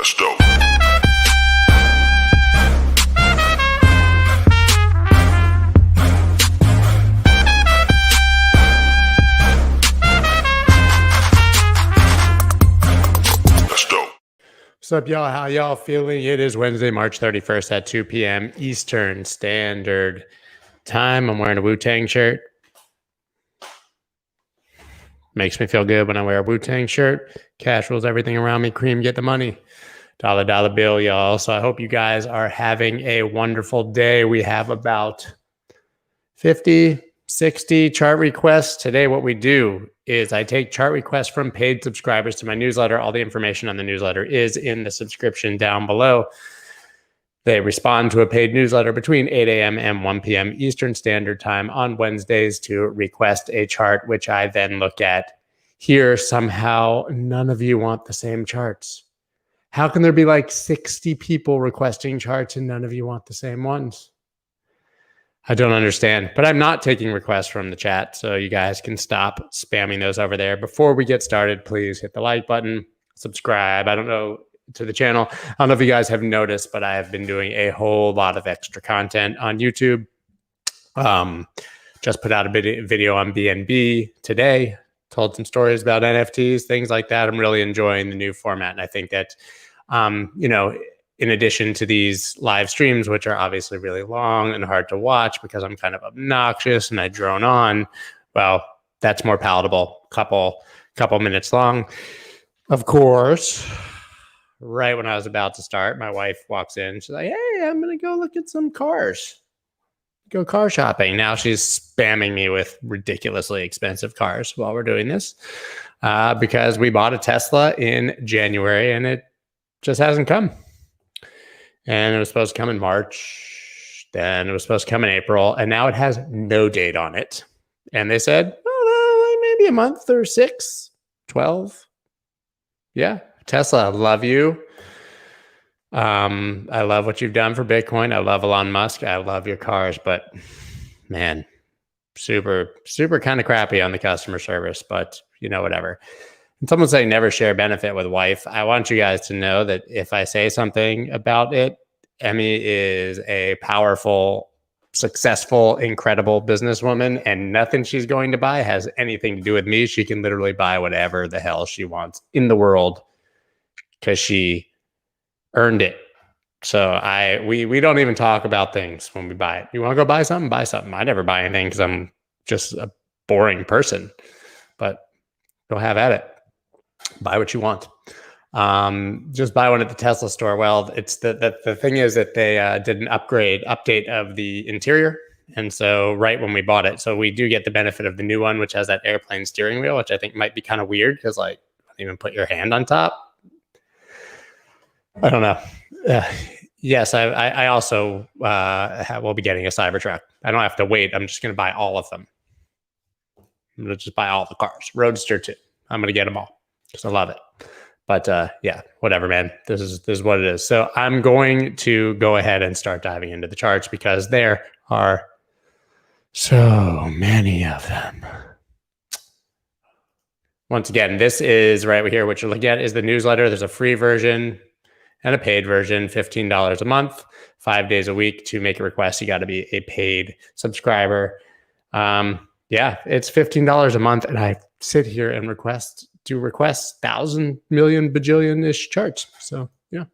That's dope. What's up, y'all? How y'all feeling? It is Wednesday, March 31st at 2 p.m. Eastern Standard Time. I'm wearing a Wu-Tang shirt. Makes me feel good when I wear a Wu-Tang shirt. Cash rules everything around me. Cream, get the money. Dollar bill, y'all. So I hope you guys are having a wonderful day. We have about 50, 60 chart requests. Today, what we do is I take chart requests from paid subscribers to my newsletter. All the information on the newsletter is in the subscription down below. They respond to a paid newsletter between 8 a.m. and 1 p.m. Eastern Standard Time on Wednesdays to request a chart, which I then look at. Here, somehow, none of you want the same charts. How can there be like 60 people requesting charts and none of you want the same ones? I don't understand, but I'm not taking requests from the chat, so you guys can stop spamming those over there. Before we get started, please hit the like button, subscribe. I don't know to the channel. I don't know if you guys have noticed, but I have been doing a whole lot of extra content on YouTube. Just put out a video on BNB today, told some stories about NFTs, things like that. I'm really enjoying the new format, and I think that, in addition to these live streams, which are obviously really long and hard to watch because I'm kind of obnoxious and I drone on, well, that's more palatable. Couple minutes long. Of course, right when I was about to start, my wife walks in. She's like, hey, I'm going to go look at some cars. Go car shopping. Now she's spamming me with ridiculously expensive cars while we're doing this because we bought a Tesla in January and it just hasn't come. And it was supposed to come in March. Then it was supposed to come in April. And now it has no date on it. And they said, maybe a month or 6, 12. Yeah. Tesla, I love you. I love what you've done for Bitcoin. I love Elon Musk. I love your cars. But man, super kind of crappy on the customer service. But, whatever. And someone saying never share benefit with wife. I want you guys to know that if I say something about it, Emmy is a powerful, successful, incredible businesswoman, and nothing she's going to buy has anything to do with me. She can literally buy whatever the hell she wants in the world because she earned it. So we don't even talk about things when we buy it. You want to go buy something? Buy something. I never buy anything because I'm just a boring person. But go have at it. Buy what you want. Just buy one at the Tesla store. Well, it's the thing is that they did an update of the interior. And so right when we bought it, so we do get the benefit of the new one, which has that airplane steering wheel, which I think might be kind of weird because like you don't even put your hand on top. I don't know. Yes, I also will be getting a Cybertruck. I don't have to wait. I'm just going to buy all of them. I'm going to just buy all the cars. Roadster too. I'm going to get them all because I love it. But yeah, whatever, man. This is what it is. So I'm going to go ahead and start diving into the charts because there are so many of them. Once again, this is right here. What you're looking at is the newsletter. There's a free version and a paid version, $15 a month, 5 days a week. To make a request, you got to be a paid subscriber. Yeah, it's $15 a month, and I sit here and request 1,000 million bajillion-ish charts. So yeah,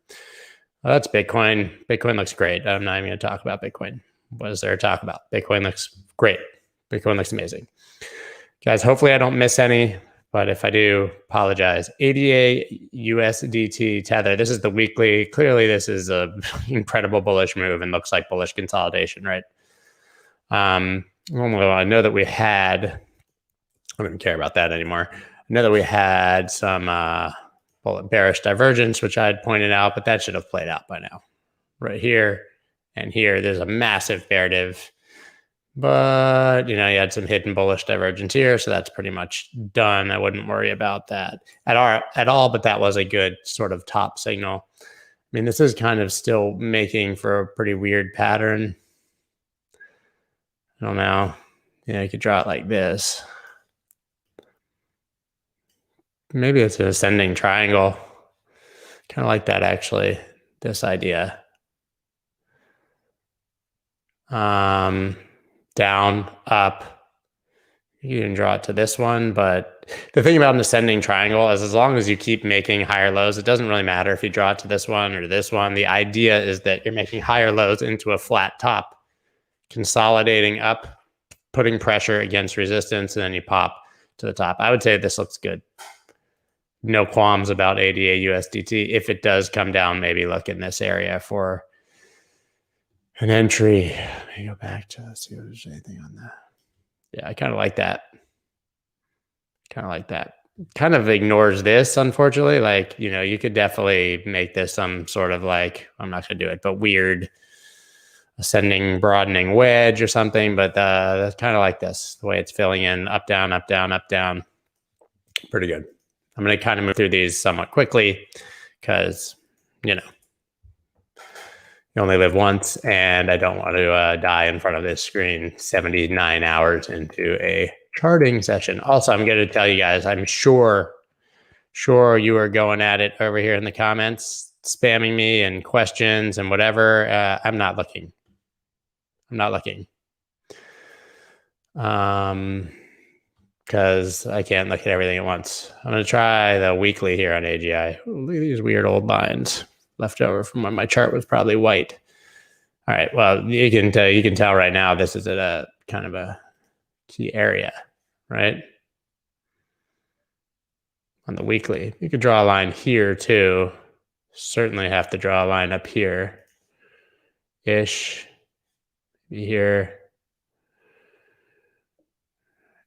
that's Bitcoin. Bitcoin looks great. I'm not even going to talk about Bitcoin. What is there to talk about? Bitcoin looks great. Bitcoin looks amazing. Guys, hopefully I don't miss any, but if I do, apologize. ADA USDT tether. This is the weekly. Clearly, this is a incredible bullish move and looks like bullish consolidation, right? Well, I know that we had, I don't even care about that anymore. I know that we had some bearish divergence, which I had pointed out, but that should have played out by now. Right here and here, there's a massive bear div. But, you had some hidden bullish divergence here, so that's pretty much done. I wouldn't worry about that at all, but that was a good sort of top signal. I mean, this is kind of still making for a pretty weird pattern. I don't know. You could draw it like this. Maybe it's an ascending triangle. Kind of like that, actually, this idea. Down, up. You can draw it to this one, but the thing about an ascending triangle is as long as you keep making higher lows, it doesn't really matter if you draw it to this one or this one. The idea is that you're making higher lows into a flat top, consolidating up, putting pressure against resistance, and then you pop to the top. I would say this looks good. No qualms about ADA USDT. If it does come down, maybe look in this area for an entry. Let me go back to see if there's anything on that. Yeah, I kind of like that. Kind of like that. Kind of ignores this, unfortunately. Like, you know, you could definitely make this some sort of like, I'm not going to do it, but weird ascending, broadening wedge or something. But that's kind of like this, the way it's filling in, up, down, up, down, up, down. Pretty good. I'm going to kind of move through these somewhat quickly because, you know, you only live once, and I don't want to die in front of this screen 79 hours into a charting session. Also, I'm going to tell you guys, I'm sure you are going at it over here in the comments, spamming me and questions and whatever. I'm not looking. Because I can't look at everything at once. I'm going to try the weekly here on AGI. Ooh, look at these weird old lines left over from when my chart was probably white. All right, well, you can tell right now this is at a kind of a key area, right? On the weekly. You could draw a line here too. Certainly have to draw a line up here-ish. Here.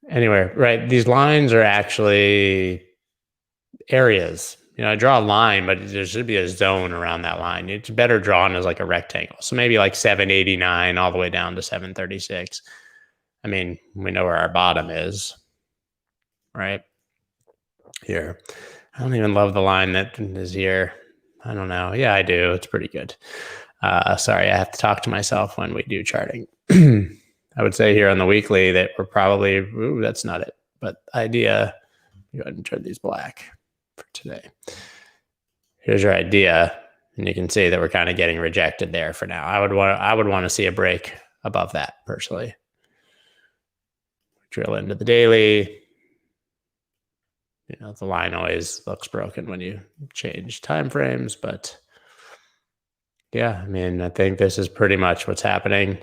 Anywhere, right? These lines are actually areas. You know, I draw a line, but there should be a zone around that line. It's better drawn as like a rectangle. So maybe like 789 all the way down to 736. I mean, we know where our bottom is, right? Here. I don't even love the line that is here. I don't know. Yeah, I do. It's pretty good. Sorry, I have to talk to myself when we do charting. I would say here on the weekly that we're probably, ooh, that's not it. But idea, go ahead and turn these black for today. Here's your idea, and you can see that we're kind of getting rejected there for now. I would want to see a break above that personally. Drill into the daily. You know, the line always looks broken when you change time frames, but yeah, I mean, I think this is pretty much what's happening.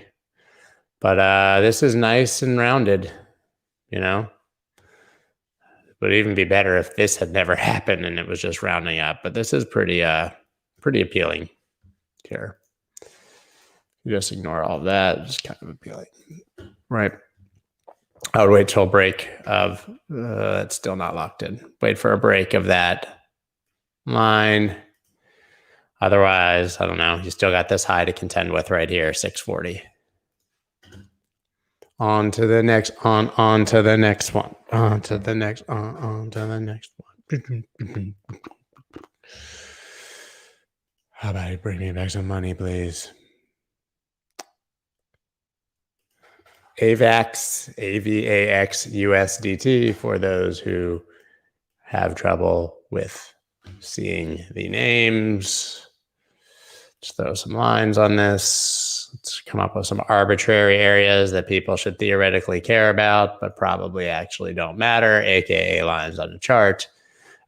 But this is nice and rounded, you know. It would even be better if this had never happened and it was just rounding up. But this is pretty appealing here. You just ignore all of that. Just kind of appealing, right? I would wait till a break of, it's still not locked in. Wait for a break of that line. Otherwise, I don't know. You still got this high to contend with right here, 640. On to the next, on to the next one, on to the next, on to the next one. How about you bring me back some money, please? AVAX, AVAX USDT for those who have trouble with seeing the names. Just throw some lines on this. Let's come up with some arbitrary areas that people should theoretically care about, but probably actually don't matter, aka lines on the chart.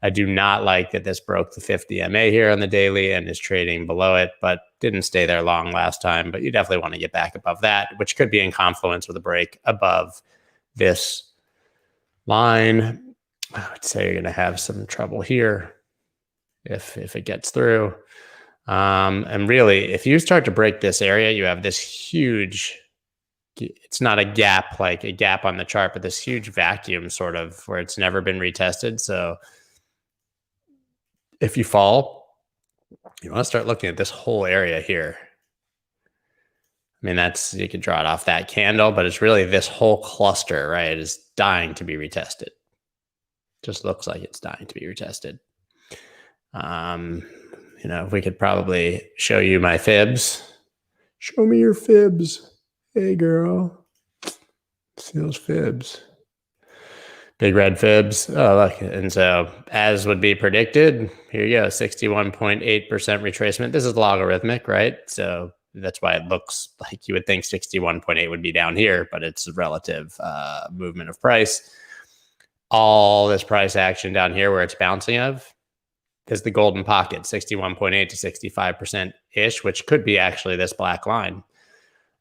I do not like that this broke the 50 MA here on the daily and is trading below it, but didn't stay there long last time. But you definitely want to get back above that, which could be in confluence with a break above this line. I would say you're going to have some trouble here if it gets through. And really, if you start to break this area, you have this huge, it's not a gap like a gap on the chart, but this huge vacuum sort of where it's never been retested. So if you fall, you want to start looking at this whole area here. I mean, that's, you could draw it off that candle, but it's really this whole cluster, right? It is dying to be retested. Just looks like it's dying to be retested. You know, we could probably show you my fibs. Show me your fibs. Hey, girl. See those fibs. Big red fibs. Oh, look. And so, as would be predicted, here you go, 61.8% retracement. This is logarithmic, right? So that's why it looks like you would think 61.8 would be down here, but it's a relative movement of price. All this price action down here where it's bouncing of is the golden pocket, 61.8 to 65%-ish, which could be actually this black line.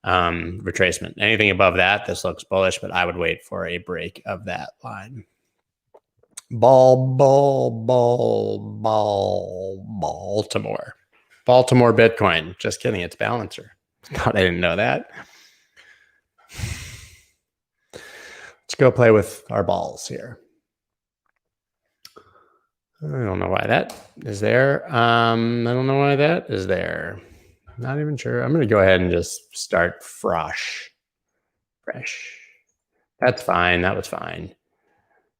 Retracement. Anything above that, this looks bullish, but I would wait for a break of that line. Baltimore. Baltimore Bitcoin. Just kidding. It's Balancer. Thought I didn't know that. Let's go play with our balls here. I don't know why that is there. I don't know why that is there. Not even sure. I'm going to go ahead and just start fresh. That's fine. That was fine.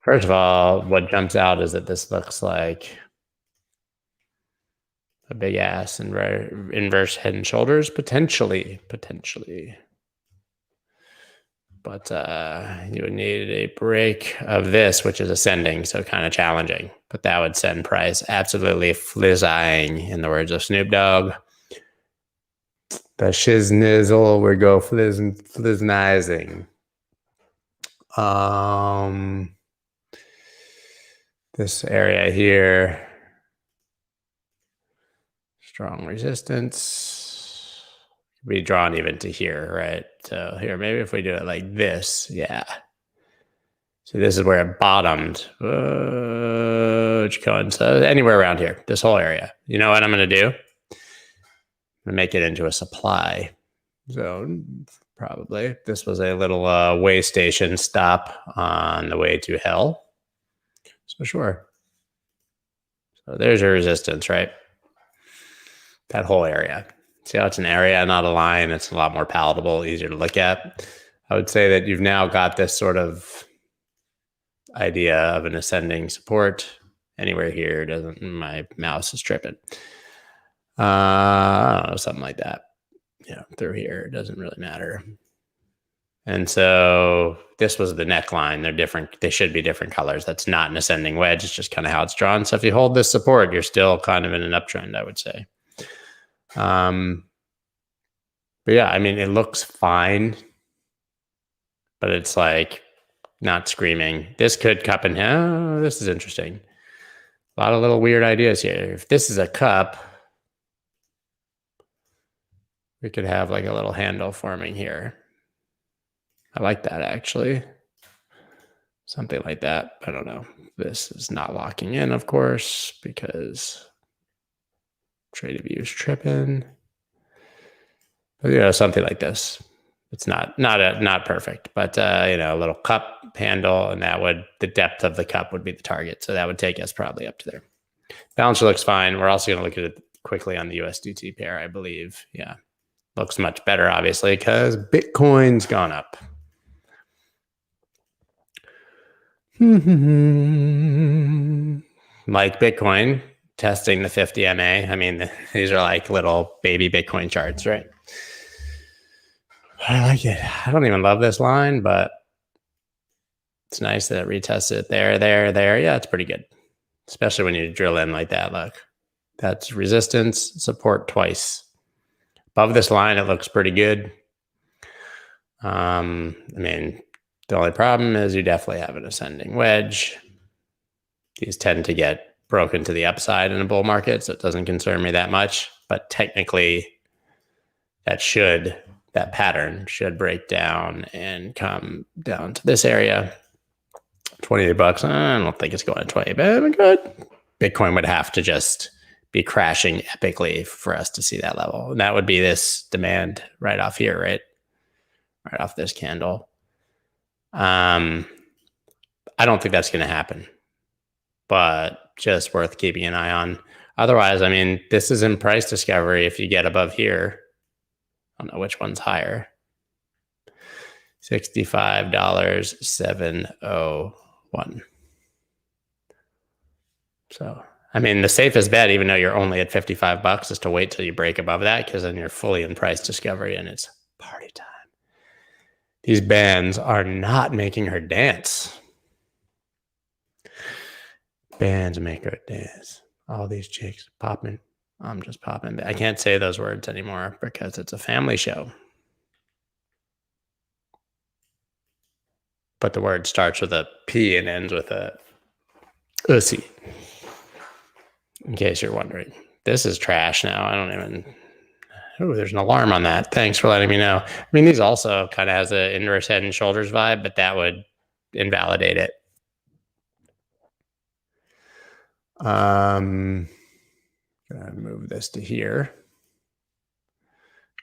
First of all, what jumps out is that this looks like a big ass inverse head and shoulders, potentially. But you would need a break of this, which is ascending, so kind of challenging. But that would send price absolutely flizzing, in the words of Snoop Dogg. The shiznizzle would go fliznizing. This area here, strong resistance, be drawn even to here, right? So here, maybe if we do it like this, yeah. So this is where it bottomed. So anywhere around here, this whole area. You know what I'm going to do? I'm going to make it into a supply zone, probably. This was a little way station stop on the way to hell. So sure. So there's your resistance, right? That whole area. See how it's an area, not a line? It's a lot more palatable, easier to look at. I would say that you've now got this sort of idea of an ascending support. Anywhere here doesn't, my mouse is tripping. I don't know, something like that. Yeah, through here, it doesn't really matter. And so this was the neckline. They're different. They should be different colors. That's not an ascending wedge. It's just kind of how it's drawn. So if you hold this support, you're still kind of in an uptrend, I would say. But yeah, I mean, it looks fine, but it's like not screaming. This could cup in here. Oh, this is interesting. A lot of little weird ideas here. If this is a cup, we could have like a little handle forming here. I like that, actually. Something like that. I don't know. This is not locking in, of course, because trade view is tripping. But, you know, something like this. It's not perfect, but you know, a little cup handle, and that would, the depth of the cup would be the target. So that would take us probably up to there. Balancer looks fine. We're also going to look at it quickly on the USDT pair, I believe. Yeah. Looks much better, obviously, because Bitcoin's gone up. Like Bitcoin, testing the 50 MA. I mean, these are like little baby Bitcoin charts, right? I like it. I don't even love this line, but it's nice that it retests it there. Yeah, it's pretty good, especially when you drill in like that. Look, that's resistance, support twice. Above this line, it looks pretty good. I mean, the only problem is you definitely have an ascending wedge. These tend to get broken to the upside in a bull market, so it doesn't concern me that much. But technically, that pattern should break down and come down to this area. 28 bucks. I don't think it's going to 20, but good. Bitcoin would have to just be crashing epically for us to see that level. And that would be this demand right off here, right? Right off this candle. I don't think that's going to happen, but just worth keeping an eye on. Otherwise, I mean, this is in price discovery. If you get above here, I don't know which one's higher. $65.701. So, I mean, the safest bet, even though you're only at 55 bucks, is to wait till you break above that, because then you're fully in price discovery and it's party time. These bands are not making her dance. bands make her dance. All these chicks popping. I'm just popping. I can't say those words anymore because it's a family show. But the word starts with a P and ends with a USI. In case you're wondering. This is trash now. I don't even... Oh, there's an alarm on that. Thanks for letting me know. I mean, these also kind of has an inverse head and shoulders vibe, but that would invalidate it. Gonna move this to here.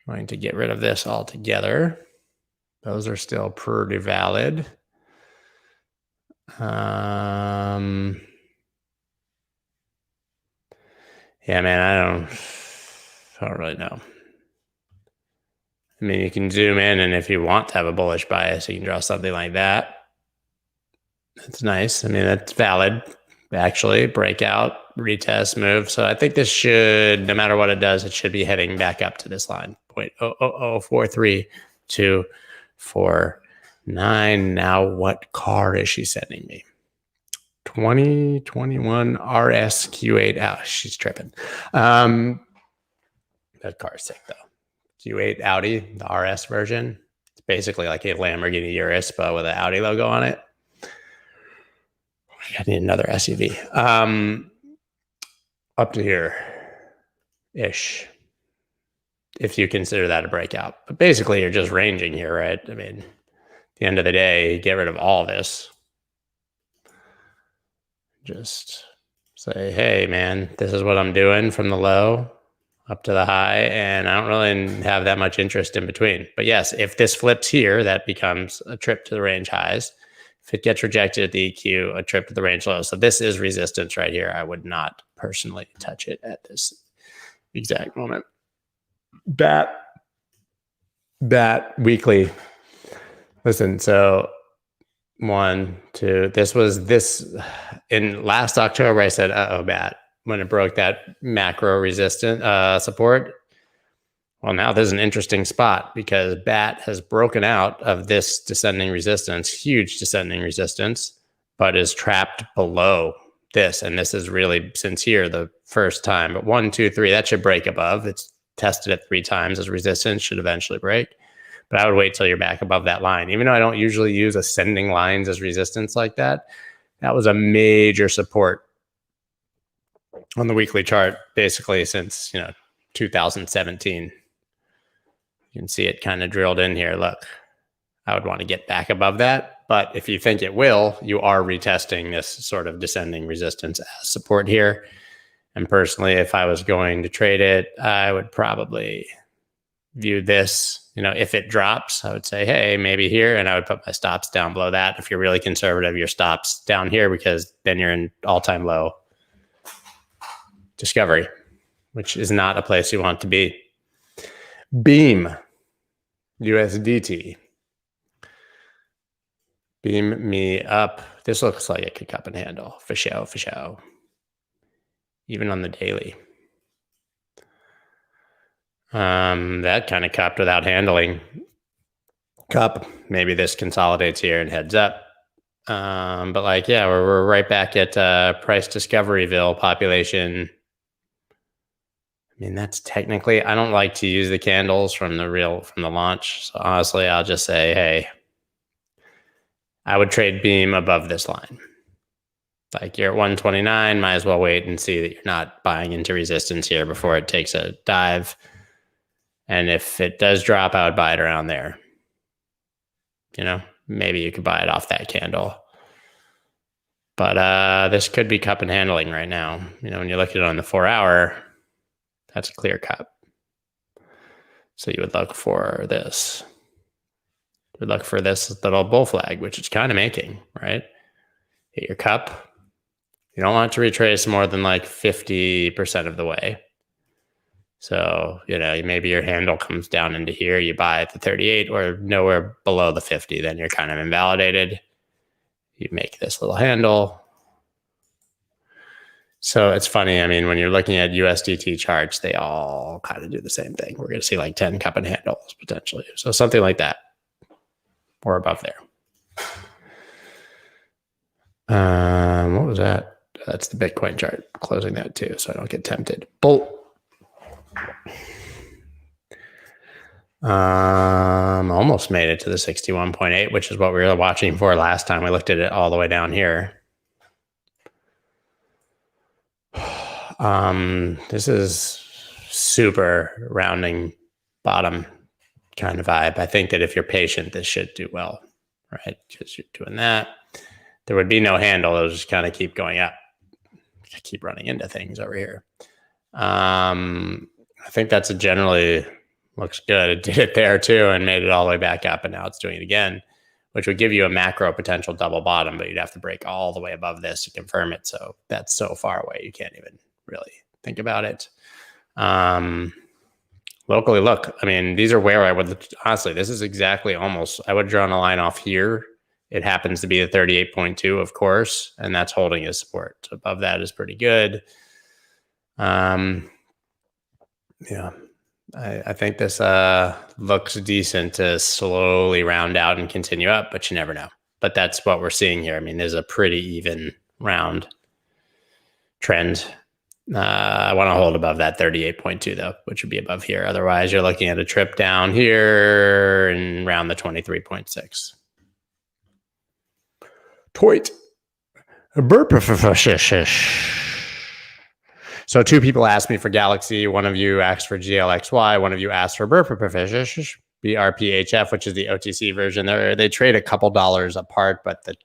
Going to get rid of this altogether. Those are still pretty valid. Yeah, man, I don't really know. I mean, you can zoom in, and if you want to have a bullish bias, you can draw something like that. That's nice. I mean, that's valid. Actually, breakout, retest, move. So I think this should, no matter what it does, it should be heading back up to this line. 0.004324. Now what card is she sending me? 2021 RSQ8 out. She's tripping. That card's sick though. Q8 Audi, the RS version. It's basically like a Lamborghini Urus, but with an Audi logo on it. I need another SUV. Up to here-ish, if you consider that a breakout. But basically, you're just ranging here, right? I mean, at the end of the day, get rid of all this. Just say, hey, man, this is what I'm doing from the low up to the high, and I don't really have that much interest in between. But yes, if this flips here, that becomes a trip to the range highs. If it gets rejected at the EQ, a trip to the range low. So this is resistance right here. I would not personally touch it at this exact moment. Bat weekly. Listen, so 1, 2, this was this in last October. I said, uh-oh, bat, when it broke that macro resistant support. Well, now there's an interesting spot because BAT has broken out of this descending resistance, huge descending resistance, but is trapped below this. And this is really, since here, the first time. But 1, 2, 3, that should break above. It's tested it 3 times as resistance, should eventually break. But I would wait till you're back above that line. Even though I don't usually use ascending lines as resistance like that, that was a major support on the weekly chart, basically since, 2017. You can see it kind of drilled in here. Look, I would want to get back above that. But if you think it will, you are retesting this sort of descending resistance as support here. And personally, if I was going to trade it, I would probably view this, if it drops, I would say, hey, maybe here. And I would put my stops down below that. If you're really conservative, your stops down here, because then you're in all-time low discovery, which is not a place you want to be. Beam, USDT. Beam me up. This looks like it could cup and handle. For show. Even on the daily. That kind of cupped without handling. Cup. Maybe this consolidates here and heads up. But we're right back at price discoveryville population. I mean, that's technically, I don't like to use the candles from the launch. So honestly, I'll just say, hey, I would trade Beam above this line. Like you're at 129, might as well wait and see that you're not buying into resistance here before it takes a dive. And if it does drop, I would buy it around there. Maybe you could buy it off that candle. But this could be cup and handling right now. When you look at it on the 4-hour, that's a clear cup. So you would look for this. You would look for this little bull flag, which it's kind of making, right? Hit your cup. You don't want to retrace more than like 50% of the way. So, maybe your handle comes down into here. You buy at the 38 or nowhere below the 50. Then you're kind of invalidated. You make this little handle. So it's funny. I mean, when you're looking at USDT charts, they all kind of do the same thing. We're going to see like 10 cup and handles potentially. So something like that or above there. What was that? That's the Bitcoin chart. Closing that too, so I don't get tempted. Bolt. Almost made it to the 61.8, which is what we were watching for last time. We looked at it all the way down here. This is super rounding bottom kind of vibe. I think that if you're patient, this should do well, right? Because you're doing that. There would be no handle. It'll just kind of keep going up. I keep running into things over here. I think that's a generally looks good. It did it there too and made it all the way back up, and now it's doing it again, which would give you a macro potential double bottom, but you'd have to break all the way above this to confirm it. So that's so far away, you can't even really think about it. Locally, look, I mean, these are where I would, honestly, this is exactly almost, I would have drawn a line off here. It happens to be the 38.2, of course, and that's holding as support. Above that is pretty good. Yeah, I think this looks decent to slowly round out and continue up, but you never know. But that's what we're seeing here. I mean, there's a pretty even round trend. I want to hold above that 38.2 though, which would be above here. Otherwise, you're looking at a trip down here and around the 23.6. Toit. So two people asked me for Galaxy. One of you asked for GLXY. One of you asked for BRPHF, which is the OTC version. They trade a couple dollars apart, but the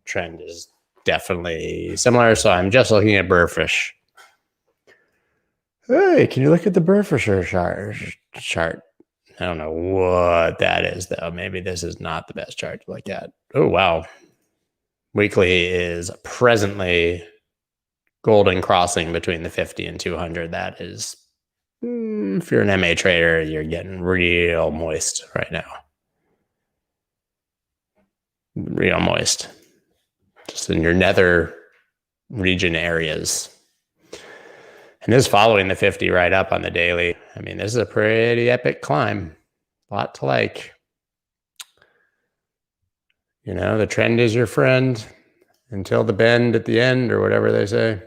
trend is definitely similar. So I'm just looking at Burfish. Hey, can you look at the Burfish chart? I don't know what that is, though. Maybe this is not the best chart to look at. Oh, wow. Weekly is presently golden crossing between the 50 and 200. That is, if you're an MA trader, you're getting real moist right now. Real moist. Just in your nether region areas. And this is following the 50 right up on the daily. I mean, this is a pretty epic climb. A lot to like. You know, the trend is your friend until the bend at the end, or whatever they say.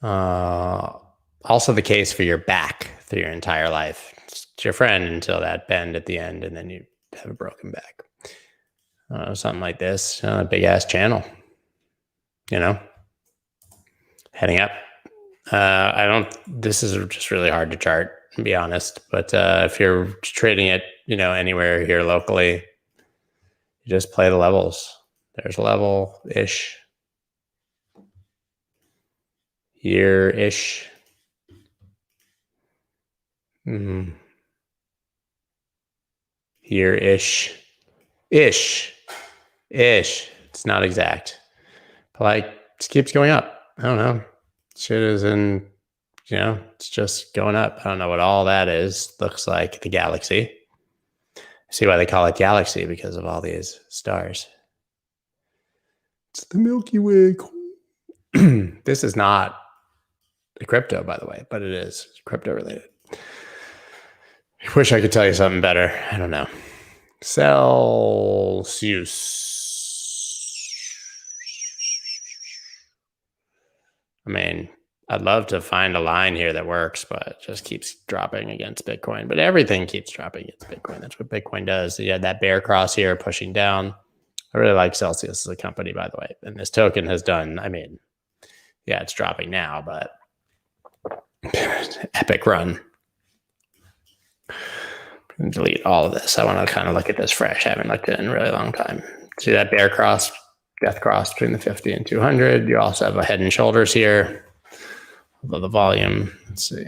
Also the case for your back through your entire life. It's your friend until that bend at the end, and then you have a broken back. Something like this, a big ass channel. You know, heading up. This is just really hard to chart, to be honest. But if you're trading it, you know, anywhere here locally, you just play the levels. There's a level-ish. Here-ish. Here-ish. Ish. It's not exact. But like, it keeps going up. I don't know. Shit is in, you know, it's just going up. I don't know what all that is. Looks like the galaxy. See why they call it galaxy, because of all these stars. It's the Milky Way. This is not a crypto, by the way, but it is crypto related. I wish I could tell you something better. I don't know. Celsius. I mean, I'd love to find a line here that works, but it just keeps dropping against Bitcoin. But everything keeps dropping against Bitcoin. That's what Bitcoin does. So you had that bear cross here pushing down. I really like Celsius as a company, by the way. And this token has done, I mean, yeah, it's dropping now, but epic run. Delete all of this. I want to kind of look at this fresh. I haven't looked at it in a really long time. See that bear cross, death cross between the 50 and 200. You also have a head and shoulders here. Although the volume, let's see.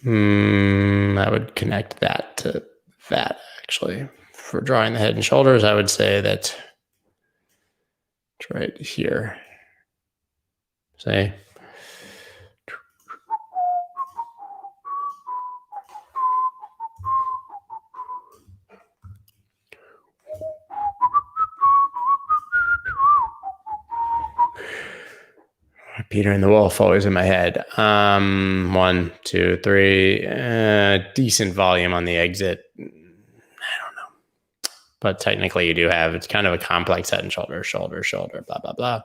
I would connect that to that, actually. For drawing the head and shoulders, I would say that it's right here. Say. Peter and the Wolf always in my head. 1, 2, 3. Decent volume on the exit. I don't know. But technically you do have, it's kind of a complex head and shoulder, shoulder, shoulder, blah, blah, blah.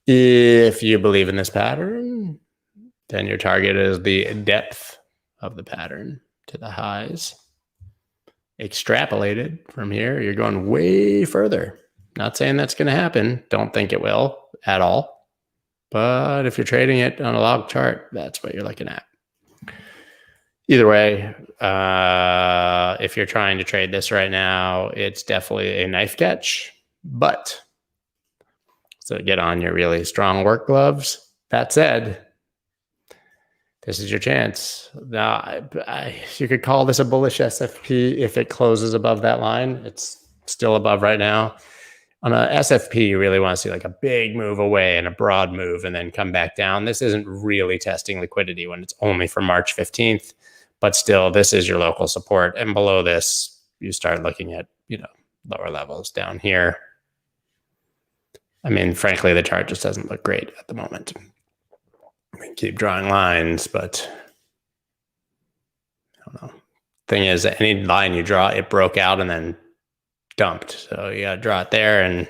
If you believe in this pattern, then your target is the depth of the pattern to the highs. Extrapolated from here, you're going way further. Not saying that's going to happen. Don't think it will at all. But if you're trading it on a log chart, that's what you're looking at. Either way, if you're trying to trade this right now, it's definitely a knife catch. But so get on your really strong work gloves. That said, this is your chance. Now, you could call this a bullish SFP if it closes above that line. It's still above right now. On a SFP, you really want to see like a big move away and a broad move and then come back down. This isn't really testing liquidity when it's only for March 15th, but still this is your local support. And below this, you start looking at, lower levels down here. I mean, frankly, the chart just doesn't look great at the moment. We can keep drawing lines, but I don't know. Thing is, any line you draw, it broke out and then dumped. So you got to draw it there and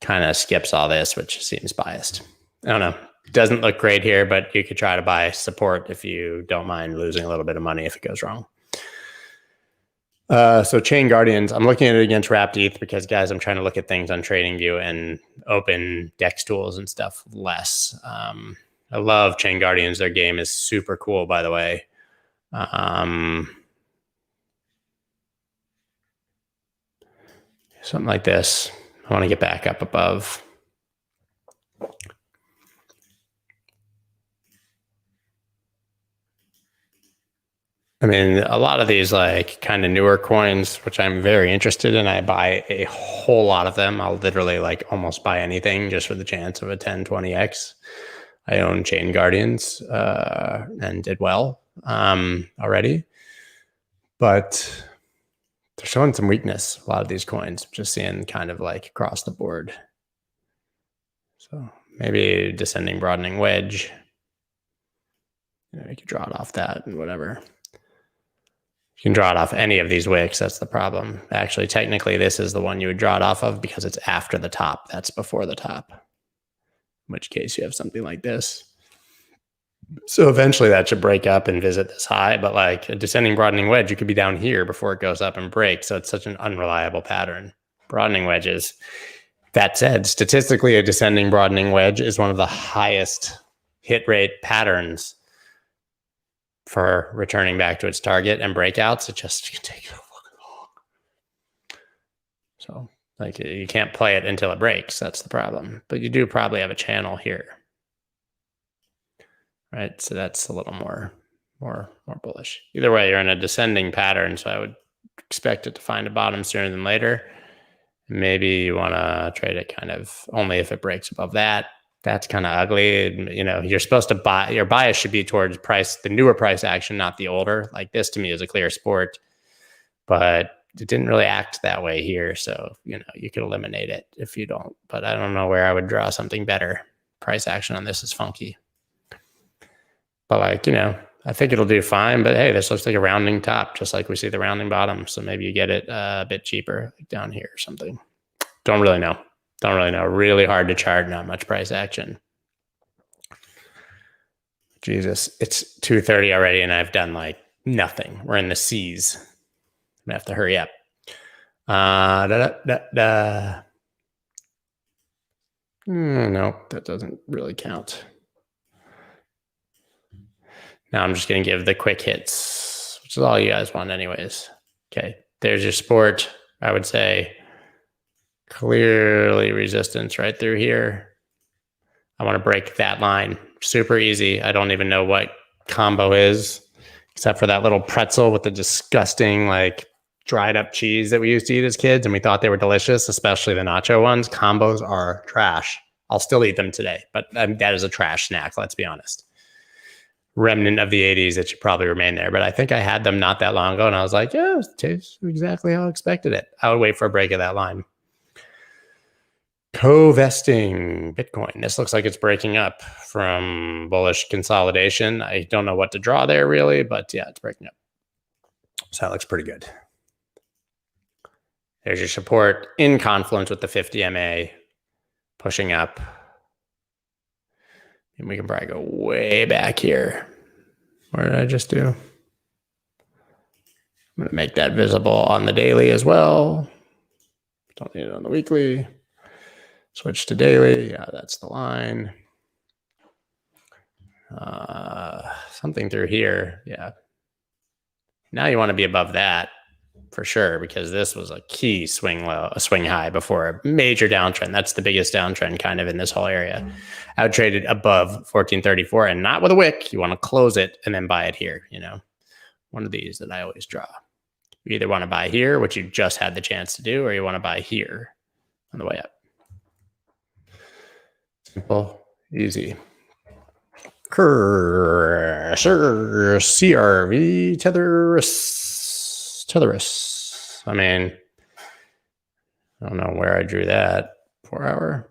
kind of skips all this, which seems biased. I don't know. It doesn't look great here, but you could try to buy support if you don't mind losing a little bit of money if it goes wrong. So Chain Guardians, I'm looking at it against Wrapped ETH because, guys, I'm trying to look at things on TradingView and open DEX tools and stuff less. I love Chain Guardians. Their game is super cool, by the way. Something like this. I want to get back up above. I mean, a lot of these like kind of newer coins, which I'm very interested in. I buy a whole lot of them. I'll literally like almost buy anything just for the chance of a 10, 20x. I own Chain Guardians and did well already. But they're showing some weakness, a lot of these coins. Just seeing kind of like across the board. So maybe descending broadening wedge. You could draw it off that and whatever. You can draw it off any of these wicks. That's the problem. Actually, technically, this is the one you would draw it off of because it's after the top. That's before the top. In which case you have something like this. So eventually that should break up and visit this high, but like a descending broadening wedge, you could be down here before it goes up and breaks. So it's such an unreliable pattern. Broadening wedges. That said, statistically, a descending broadening wedge is one of the highest hit rate patterns for returning back to its target and breakouts. It just can take so fucking long. So like you can't play it until it breaks. That's the problem. But you do probably have a channel here. Right, so that's a little more bullish. Either way, you're in a descending pattern, so I would expect it to find a bottom sooner than later. Maybe you want to trade it kind of only if it breaks above that. That's kind of ugly. You're supposed to buy. Your bias should be towards the newer price action, not the older. Like this, to me, is a clear sport, but it didn't really act that way here. So you could eliminate it if you don't. But I don't know where I would draw something better. Price action on this is funky. But I think it'll do fine. But hey, this looks like a rounding top, just like we see the rounding bottom. So maybe you get it a bit cheaper, like down here or something. Don't really know. Really hard to chart. Not much price action. Jesus, it's 2:30 already, and I've done like nothing. We're in the C's. I'm gonna have to hurry up. No, that doesn't really count. Now I'm just going to give the quick hits, which is all you guys want anyways. Okay, there's your support. I would say clearly resistance right through here. I want to break that line. Super easy. I don't even know what combo is, except for that little pretzel with the disgusting like dried up cheese that we used to eat as kids, and we thought they were delicious, especially the nacho ones. Combos are trash. I'll still eat them today, but that is a trash snack, let's be honest. Remnant of the 80s that should probably remain there. But I think I had them not that long ago, and I was like, yeah, it tastes exactly how I expected it. I would wait for a break of that line. Co-vesting Bitcoin. This looks like it's breaking up from bullish consolidation. I don't know what to draw there really, but yeah, it's breaking up. So that looks pretty good. There's your support in confluence with the 50 MA pushing up. And we can probably go way back here. What did I just do? I'm going to make that visible on the daily as well. Don't need it on the weekly. Switch to daily. Yeah, that's the line. Something through here. Yeah. Now you want to be above that for sure, because this was a key swing low, a swing high before a major downtrend. That's the biggest downtrend kind of in this whole area. I would trade it above 1434 and not with a wick. You want to close it and then buy it here. You know, one of these that I always draw. You either want to buy here, which you just had the chance to do, or you want to buy here on the way up. Simple, easy. CRV Tetherus. I mean, I don't know where I drew that. 4 hour.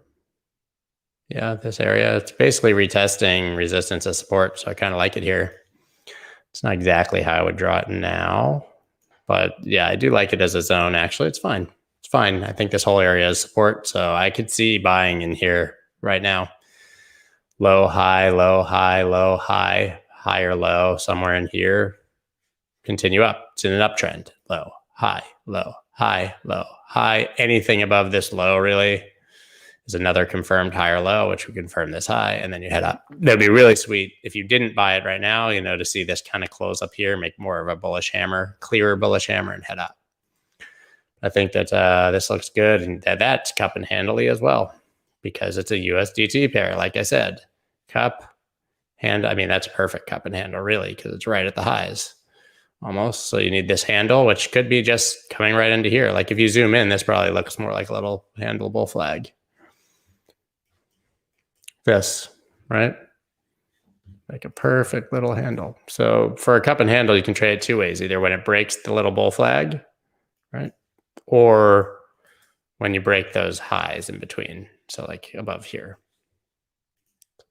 Yeah, this area. It's basically retesting resistance as support, so I kind of like it here. It's not exactly how I would draw it now, but yeah, I do like it as a zone. Actually, it's fine. It's fine. I think this whole area is support, so I could see buying in here right now. Low, high, low, high, low, high, higher, low, somewhere in here. Continue up. It's in an uptrend. Low, high, low, high, low, high. Anything above this low really is another confirmed higher low, which would confirm this high, and then you head up. That'd be really sweet if you didn't buy it right now, you know, to see this kind of close up here, make more of a bullish hammer, clearer bullish hammer, and head up. I think that this looks good, and that's cup and handily as well, because it's a USDT pair, like I said. Cup, hand, I mean, that's a perfect cup and handle, really, because it's right at the highs, almost. So you need this handle, which could be just coming right into here. Like if you zoom in, this probably looks more like a little handleable flag. This, right? Like a perfect little handle. So for a cup and handle, you can trade it two ways, either when it breaks the little bull flag, right? Or when you break those highs in between. So like above here,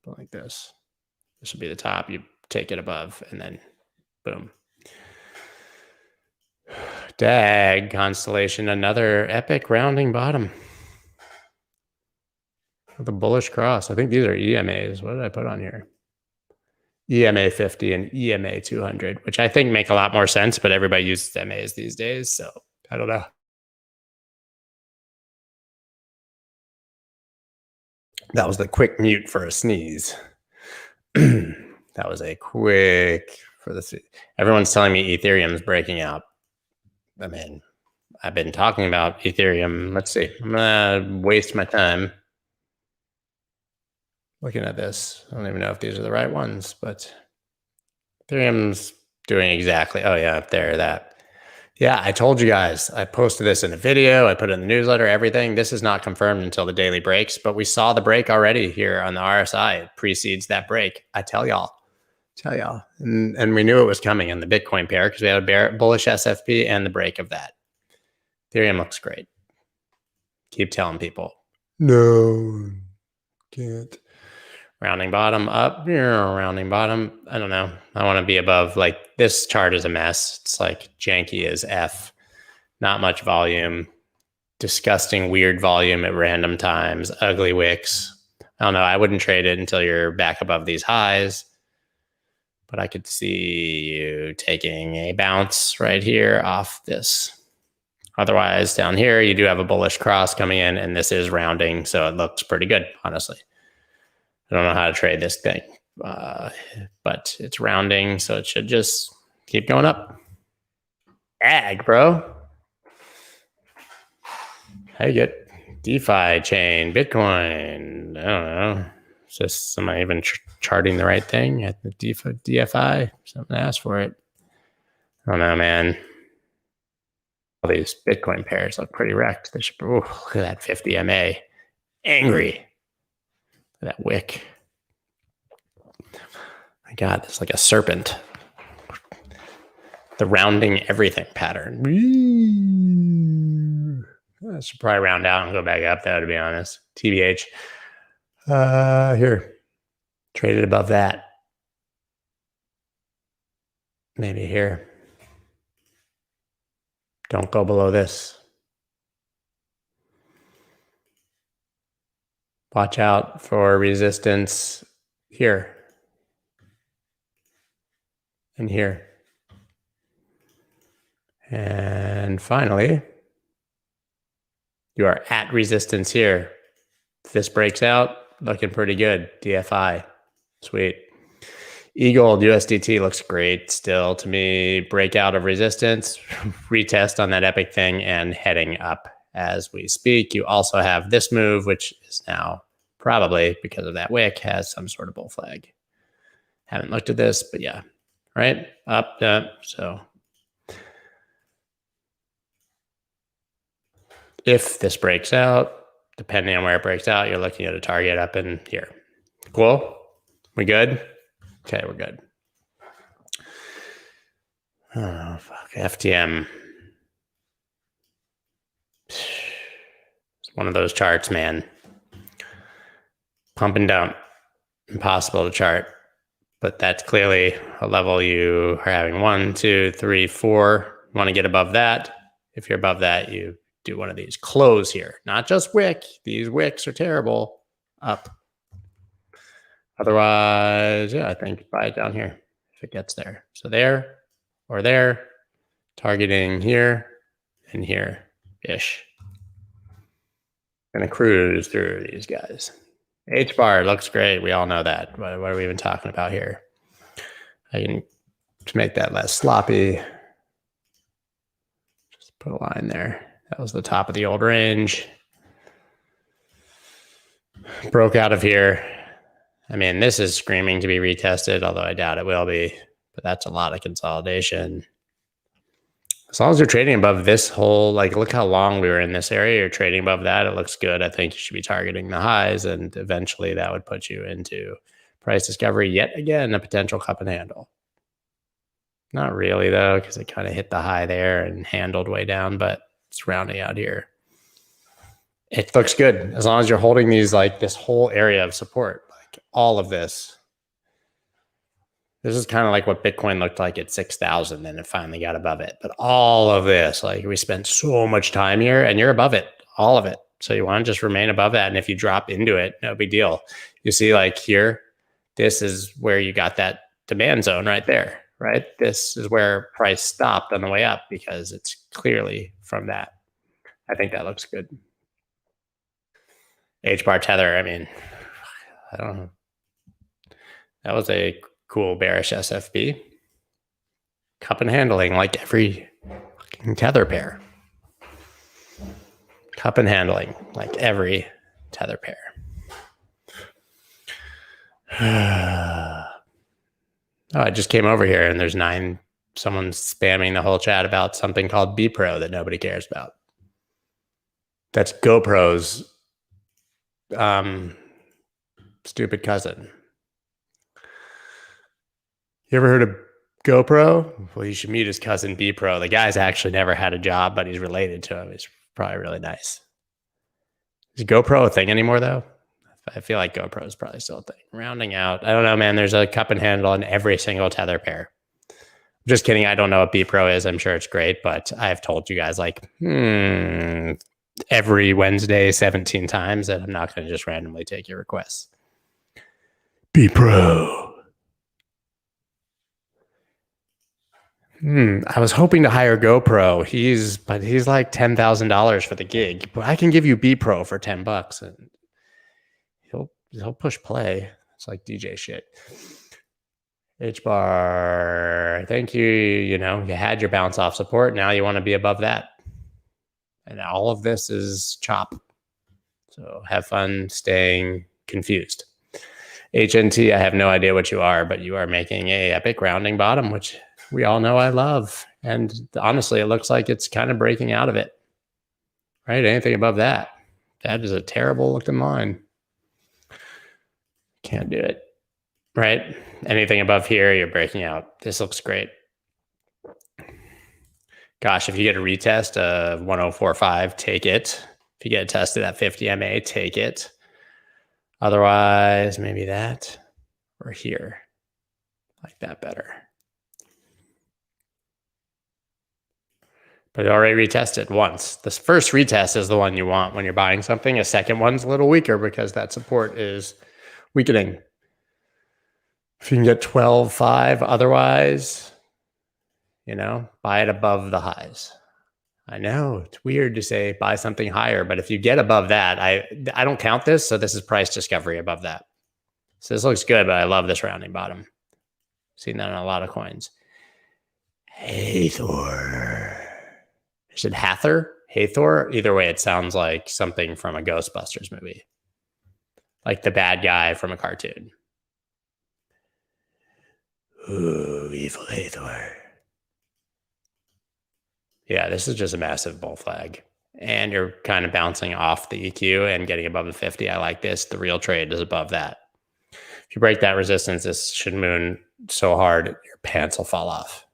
something like this. This would be the top. You take it above and then boom. DAG constellation, another epic rounding bottom. The bullish cross. I think these are EMAs. What did I put on here? EMA 50 and EMA 200, which I think make a lot more sense, but everybody uses MAs these days, so I don't know. That was the quick mute for a sneeze. That was a quick for the. Everyone's telling me Ethereum's breaking out. I mean, I've been talking about Ethereum. Let's see. I'm gonna waste my time looking at this. I don't even know if these are the right ones, but Ethereum's doing exactly. Oh yeah, there, that. Yeah, I told you guys. I posted this in a video. I put it in the newsletter, everything. This is not confirmed until the daily breaks, but we saw the break already here on the RSI. It precedes that break. I tell y'all. And we knew it was coming in the Bitcoin pair because we had a bullish SFP and the break of that. Ethereum looks great. Keep telling people. No, can't. Rounding bottom up, rounding bottom. I don't know. I want to be above. Like this chart is a mess. It's like janky as F. Not much volume. Disgusting, weird volume at random times. Ugly wicks. I don't know. I wouldn't trade it until you're back above these highs. But I could see you taking a bounce right here off this. Otherwise, down here, you do have a bullish cross coming in, and this is rounding, so it looks pretty good, honestly. I don't know how to trade this thing, but it's rounding, so it should just keep going up. Ag, bro. How you get DeFi chain, Bitcoin? I don't know. Is this, am I even charting the right thing at the DFI? Something to ask for it. I don't know, man. All these Bitcoin pairs look pretty wrecked. They should, oh, look at that 50 MA. Angry. That wick. My God, it's like a serpent. The rounding everything pattern. I should probably round out and go back up though, to be honest. TBH. Here. Traded above that. Maybe here. Don't go below this. Watch out for resistance here. And here. And finally, you are at resistance here. If this breaks out, looking pretty good. DFI. Sweet. EGLD USDT looks great still to me. Breakout of resistance, retest on that epic thing, and heading up as we speak. You also have this move, which is now probably because of that wick has some sort of bull flag. Haven't looked at this, but yeah, right? Up, so if this breaks out, depending on where it breaks out, you're looking at a target up in here. Cool? We good? Okay, we're good. Oh, fuck. FTM. It's one of those charts, man. Pump and dump. Impossible to chart. But that's clearly a level you are having 1, 2, 3, 4. You want to get above that. If you're above that, you do one of these. Close here. Not just wick. These wicks are terrible. Up. Otherwise, yeah, I think buy it down here if it gets there. So there or there, targeting here and here-ish. Gonna cruise through these guys. HBAR looks great. We all know that. What are we even talking about here? I can, to make that less sloppy, just put a line there. That was the top of the old range. Broke out of here. I mean, this is screaming to be retested, although I doubt it will be, but that's a lot of consolidation. As long as you're trading above this whole, like, look how long we were in this area. You're trading above that. It looks good. I think you should be targeting the highs, and eventually that would put you into price discovery. Yet again, a potential cup and handle. Not really, though, because it kind of hit the high there and handled way down, but it's rounding out here. It looks good as long as you're holding these, like, this whole area of support. All of this. This is kind of like what Bitcoin looked like at 6,000, and it finally got above it. But all of this, like, we spent so much time here, and you're above it, all of it. So you want to just remain above that. And if you drop into it, no big deal. You see, like here, this is where you got that demand zone right there, right? This is where price stopped on the way up because it's clearly from that. I think that looks good. HBAR tether, I mean, I don't know. That was a cool bearish SFB. Cup and handling like every fucking tether pair. Cup and handling like every tether pair. Oh, I just came over here and there's someone's spamming the whole chat about something called BPro that nobody cares about. That's GoPro's stupid cousin. You ever heard of GoPro? Well, you should meet his cousin BPro. The guy's actually never had a job, but he's related to him. He's probably really nice. Is GoPro a thing anymore, though? I feel like GoPro is probably still a thing. Rounding out. I don't know, man. There's a cup and handle in every single tether pair. I'm just kidding. I don't know what BPro is. I'm sure it's great, but I've told you guys like every Wednesday 17 times that I'm not going to just randomly take your requests. BPro. I was hoping to hire GoPro. He's like $10,000 for the gig. But I can give you BPro for $10 and he'll push play. It's like DJ shit. HBAR, thank you. You know, you had your bounce off support. Now you want to be above that. And all of this is chop. So have fun staying confused. HNT, I have no idea what you are, but you are making a epic rounding bottom, which we all know I love. And honestly, it looks like it's kind of breaking out of it. Right? Anything above that. That is a terrible looking line. Can't do it. Right? Anything above here, you're breaking out. This looks great. Gosh, if you get a retest of 1045, take it. If you get tested at 50 MA, take it. Otherwise, maybe that or here. Like that better. But it already retested once. This first retest is the one you want when you're buying something. A second one's a little weaker because that support is weakening. If you can get 12.5, otherwise, you know, buy it above the highs. I know it's weird to say buy something higher, but if you get above that, I don't count this. So this is price discovery above that. So this looks good, but I love this rounding bottom. Seen that in a lot of coins. Hathor. Is it Hathor? Hathor? Either way, it sounds like something from a Ghostbusters movie. Like the bad guy from a cartoon. Ooh, evil Hathor. Yeah, this is just a massive bull flag. And you're kind of bouncing off the EQ and getting above the 50. I like this. The real trade is above that. If you break that resistance, this should moon so hard, your pants will fall off.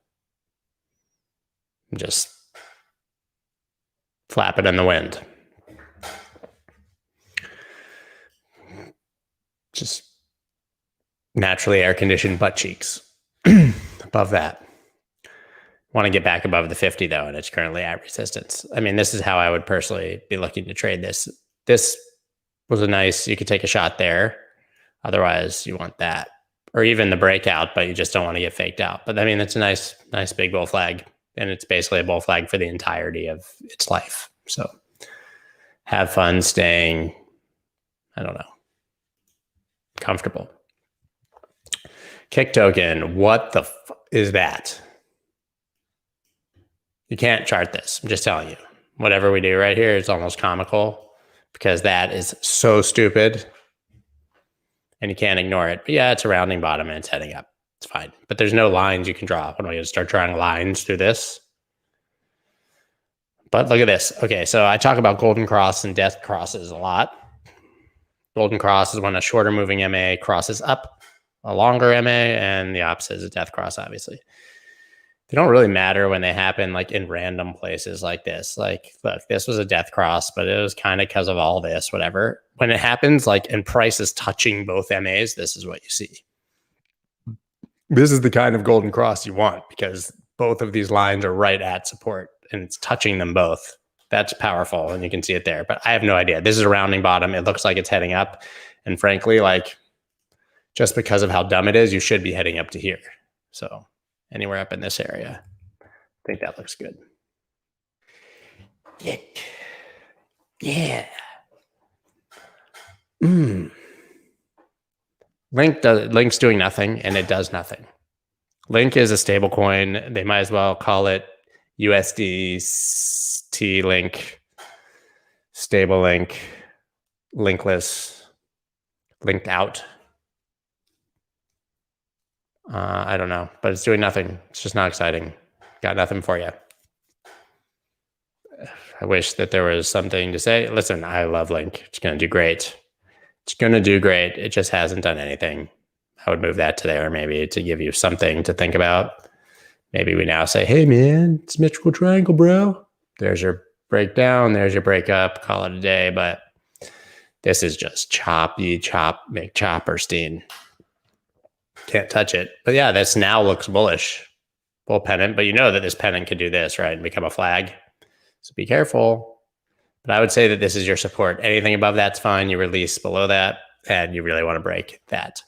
Just flap it in the wind. Just naturally air-conditioned butt cheeks. Above that. Want to get back above the 50 though, and it's currently at resistance. I mean, this is how I would personally be looking to trade this. This was a nice, you could take a shot there. Otherwise, you want that. Or even the breakout, but you just don't want to get faked out. But I mean, it's a nice big bull flag. And it's basically a bull flag for the entirety of its life. So have fun staying, I don't know, comfortable. Kick token, what the is that? You can't chart this. I'm just telling you. Whatever we do right here is almost comical because that is so stupid and you can't ignore it. But yeah, it's a rounding bottom and it's heading up. It's fine. But there's no lines you can draw. What am I going to start drawing lines through this? But look at this. Okay, so I talk about golden cross and death crosses a lot. Golden cross is when a shorter moving MA crosses up a longer MA, and the opposite is a death cross, obviously. They don't really matter when they happen like in random places like this. Like, look, this was a death cross, but it was kind of because of all this, whatever. When it happens, like, and price is touching both MAs, this is what you see. This is the kind of golden cross you want because both of these lines are right at support and it's touching them both. That's powerful and you can see it there, but I have no idea. This is a rounding bottom. It looks like it's heading up. And frankly, like just because of how dumb it is, you should be heading up to here. So anywhere up in this area, I think that looks good. Yeah. Link's doing nothing and it does nothing. Link is a stable coin. They might as well call it USDT Link, stable link, linkless, linked out. I don't know, but it's doing nothing. It's just not exciting. Got nothing for you. I wish that there was something to say. Listen, I love Link. It's going to do great. It's going to do great. It just hasn't done anything. I would move that to there maybe to give you something to think about. Maybe we now say, hey, man, it's symmetrical triangle, bro. There's your breakdown. There's your breakup. Call it a day. But this is just chop, make chopperstein. Can't touch it. But yeah, this now looks bullish. Bull pennant. But you know that this pennant could do this, right? And become a flag. So be careful. But I would say that this is your support. Anything above that's fine. You release below that. And you really want to break that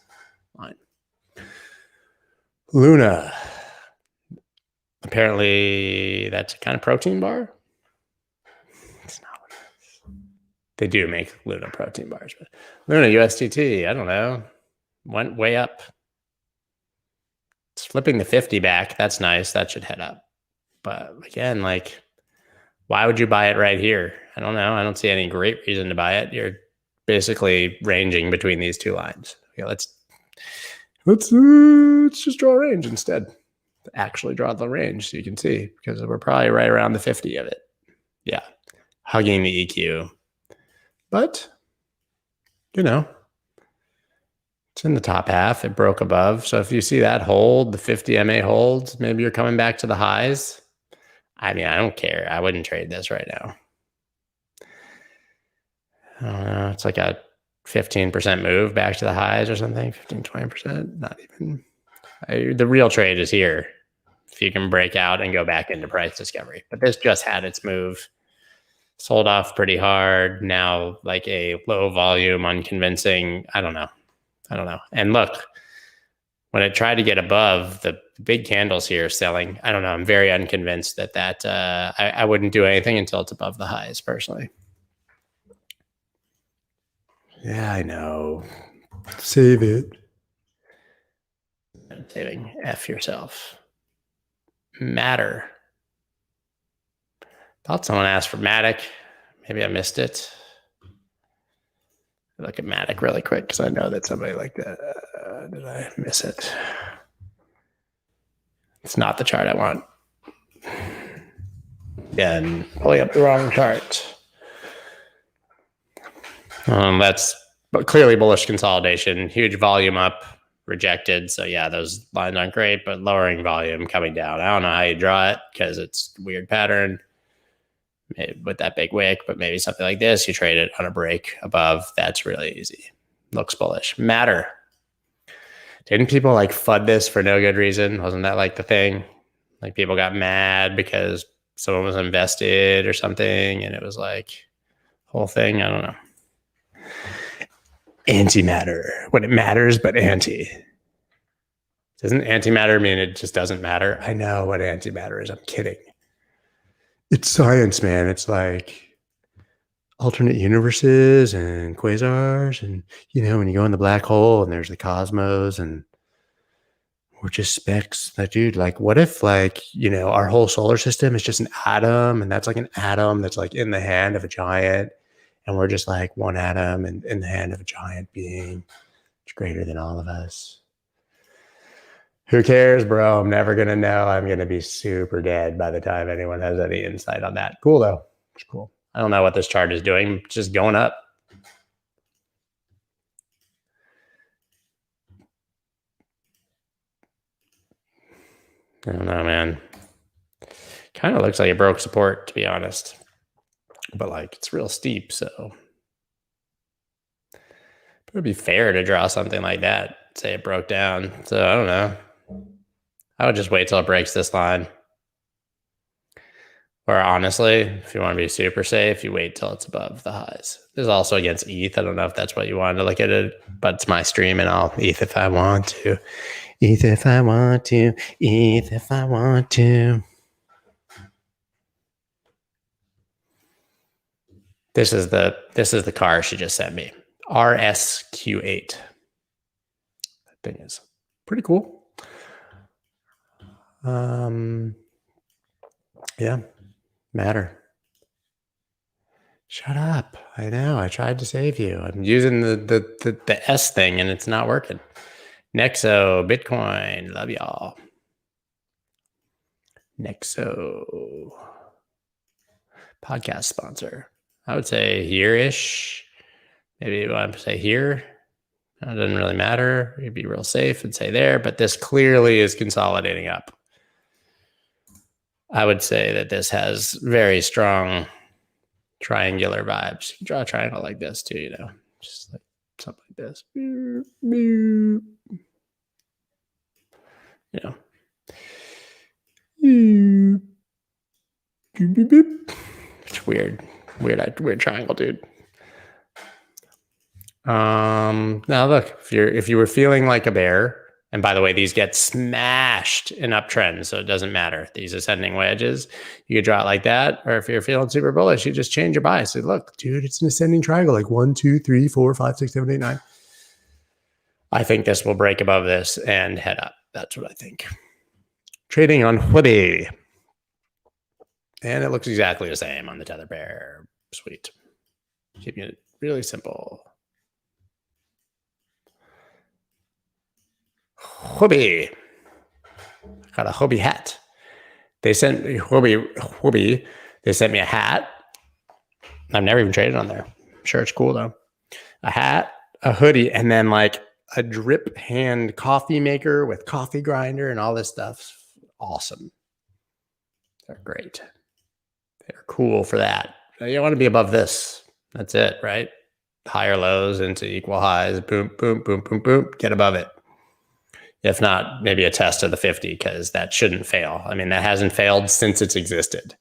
line. Luna. Apparently, that's a kind of protein bar. It's not what it is. They do make Luna protein bars. But Luna USDT, I don't know. Went way up. It's flipping the 50 back. That's nice. That should head up. But again, like, why would you buy it right here? I don't know. I don't see any great reason to buy it. You're basically ranging between these two lines. Okay, let's just draw a range instead. Actually draw the range so you can see, because we're probably right around the 50 of it. Yeah, hugging the EQ. But, you know, it's in the top half. It broke above. So if you see that hold, the 50 MA holds, maybe you're coming back to the highs. I mean, I don't care. I wouldn't trade this right now. I don't know. It's like a 15% move back to the highs or something. 15, 20%. Not even. The real trade is here. If you can break out and go back into price discovery. But this just had its move. Sold off pretty hard. Now, like a low volume, unconvincing. I don't know. And look, when it tried to get above the big candles here selling, I don't know. I'm very unconvinced that I wouldn't do anything until it's above the highs, personally. Yeah, I know. Save it. I'm saving F yourself. Matter. Thought someone asked for MATIC. Maybe I missed it. Look at MATIC really quick because I know that somebody like that. Did I miss it? It's not the chart I want. Again, pulling up the wrong chart. That's clearly bullish consolidation. Huge volume up, rejected. So yeah, those lines aren't great, but lowering volume, coming down. I don't know how you draw it because it's a weird pattern. Maybe with that big wick, but maybe something like this, you trade it on a break above. That's really easy. Looks bullish. Matter. Didn't people like FUD this for no good reason? Wasn't that like the thing? Like people got mad because someone was invested or something, and it was like whole thing. I don't know. Antimatter. When it matters, but anti. Doesn't antimatter mean it just doesn't matter? I know what antimatter is. I'm kidding. It's science, man. It's like alternate universes and quasars, and you know, when you go in the black hole and there's the cosmos, and we're just specks. Like, dude, like, what if, like, you know, our whole solar system is just an atom, and that's like an atom that's like in the hand of a giant, and we're just like one atom in the hand of a giant being. It's greater than all of us. Who cares, bro? I'm never going to know. I'm going to be super dead by the time anyone has any insight on that. Cool, though. It's cool. I don't know what this chart is doing. It's just going up. I don't know, man. Kind of looks like it broke support, to be honest. But, like, it's real steep, so it would be fair to draw something like that. Say it broke down. So, I don't know. I would just wait till it breaks this line. Or honestly, if you want to be super safe, you wait till it's above the highs. This is also against ETH. I don't know if that's what you wanted to look at it, but it's my stream and I'll ETH if I want to. ETH if I want to. ETH if I want to. This is the car she just sent me. RSQ8. That thing is pretty cool. Yeah, matter. Shut up. I know. I tried to save you. I'm using the S thing and it's not working. NEXO, Bitcoin. Love y'all. NEXO. Podcast sponsor. I would say here-ish. Maybe you want to say here. It doesn't really matter. You'd be real safe and say there, but this clearly is consolidating up. I would say that this has very strong triangular vibes. You can draw a triangle like this too, you know, just like something like this. You know. It's weird triangle, dude. Now look, if you were feeling like a bear, and by the way, these get smashed in uptrends, so it doesn't matter. These ascending wedges, you could draw it like that, or if you're feeling super bullish, you just change your bias. Say, look, dude, it's an ascending triangle, like 1, 2, 3, 4, 5, 6, 7, 8, 9. I think this will break above this and head up. That's what I think. Trading on Huobi. And it looks exactly the same on the tether pair. Sweet. Keeping it really simple. Huobi. Got a Huobi hat. They sent me Huobi. They sent me a hat. I've never even traded on there. I'm sure it's cool though. A hat, a hoodie, and then like a drip hand coffee maker with coffee grinder and all this stuff. Awesome. They're great. They're cool for that. You want to be above this. That's it, right? Higher lows into equal highs. Boom, boom, boom, boom, boom. Get above it. If not, maybe a test of the 50, because that shouldn't fail. I mean, that hasn't failed since it's existed.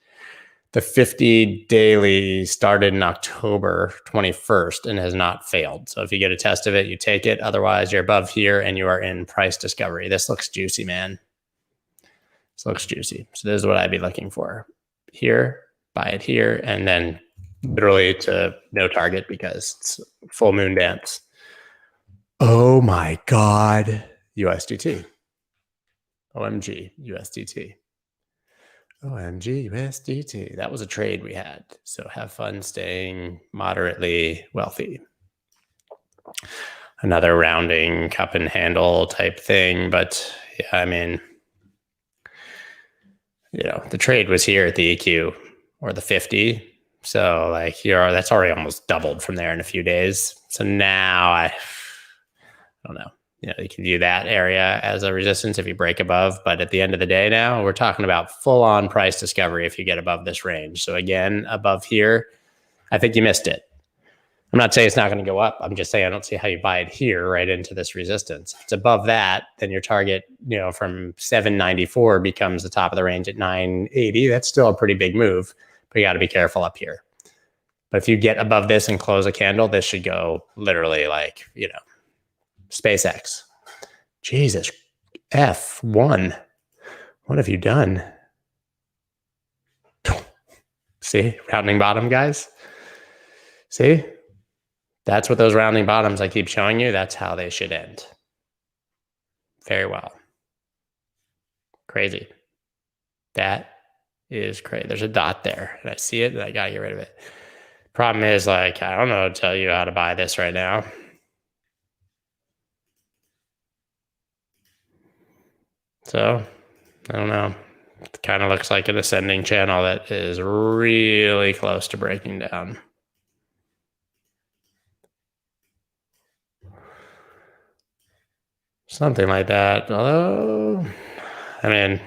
The 50 daily started in October 21st and has not failed. So if you get a test of it, you take it. Otherwise, you're above here and you are in price discovery. This looks juicy, man. This looks juicy. So this is what I'd be looking for. Here, buy it here, and then literally to no target because it's full moon dance. Oh my God. USDT. OMG, USDT. OMG, USDT. That was a trade we had. So have fun staying moderately wealthy. Another rounding cup and handle type thing. But yeah, I mean, you know, the trade was here at the EQ or the 50. So like that's already almost doubled from there in a few days. So now I don't know. You know, you can view that area as a resistance if you break above. But at the end of the day now, we're talking about full-on price discovery if you get above this range. So again, above here, I think you missed it. I'm not saying it's not going to go up. I'm just saying I don't see how you buy it here right into this resistance. If it's above that, then your target, you know, from 794 becomes the top of the range at 980. That's still a pretty big move, but you got to be careful up here. But if you get above this and close a candle, this should go literally like, you know, SpaceX. Jesus, F1. What have you done? See, rounding bottom, guys. See, that's what those rounding bottoms I keep showing you. That's how they should end. Very well. Crazy. That is crazy. There's a dot there, and I see it, and I gotta get rid of it. Problem is, like, I don't know how to tell you how to buy this right now. So, I don't know. It kind of looks like an ascending channel that is really close to breaking down. Something like that. Although, I mean,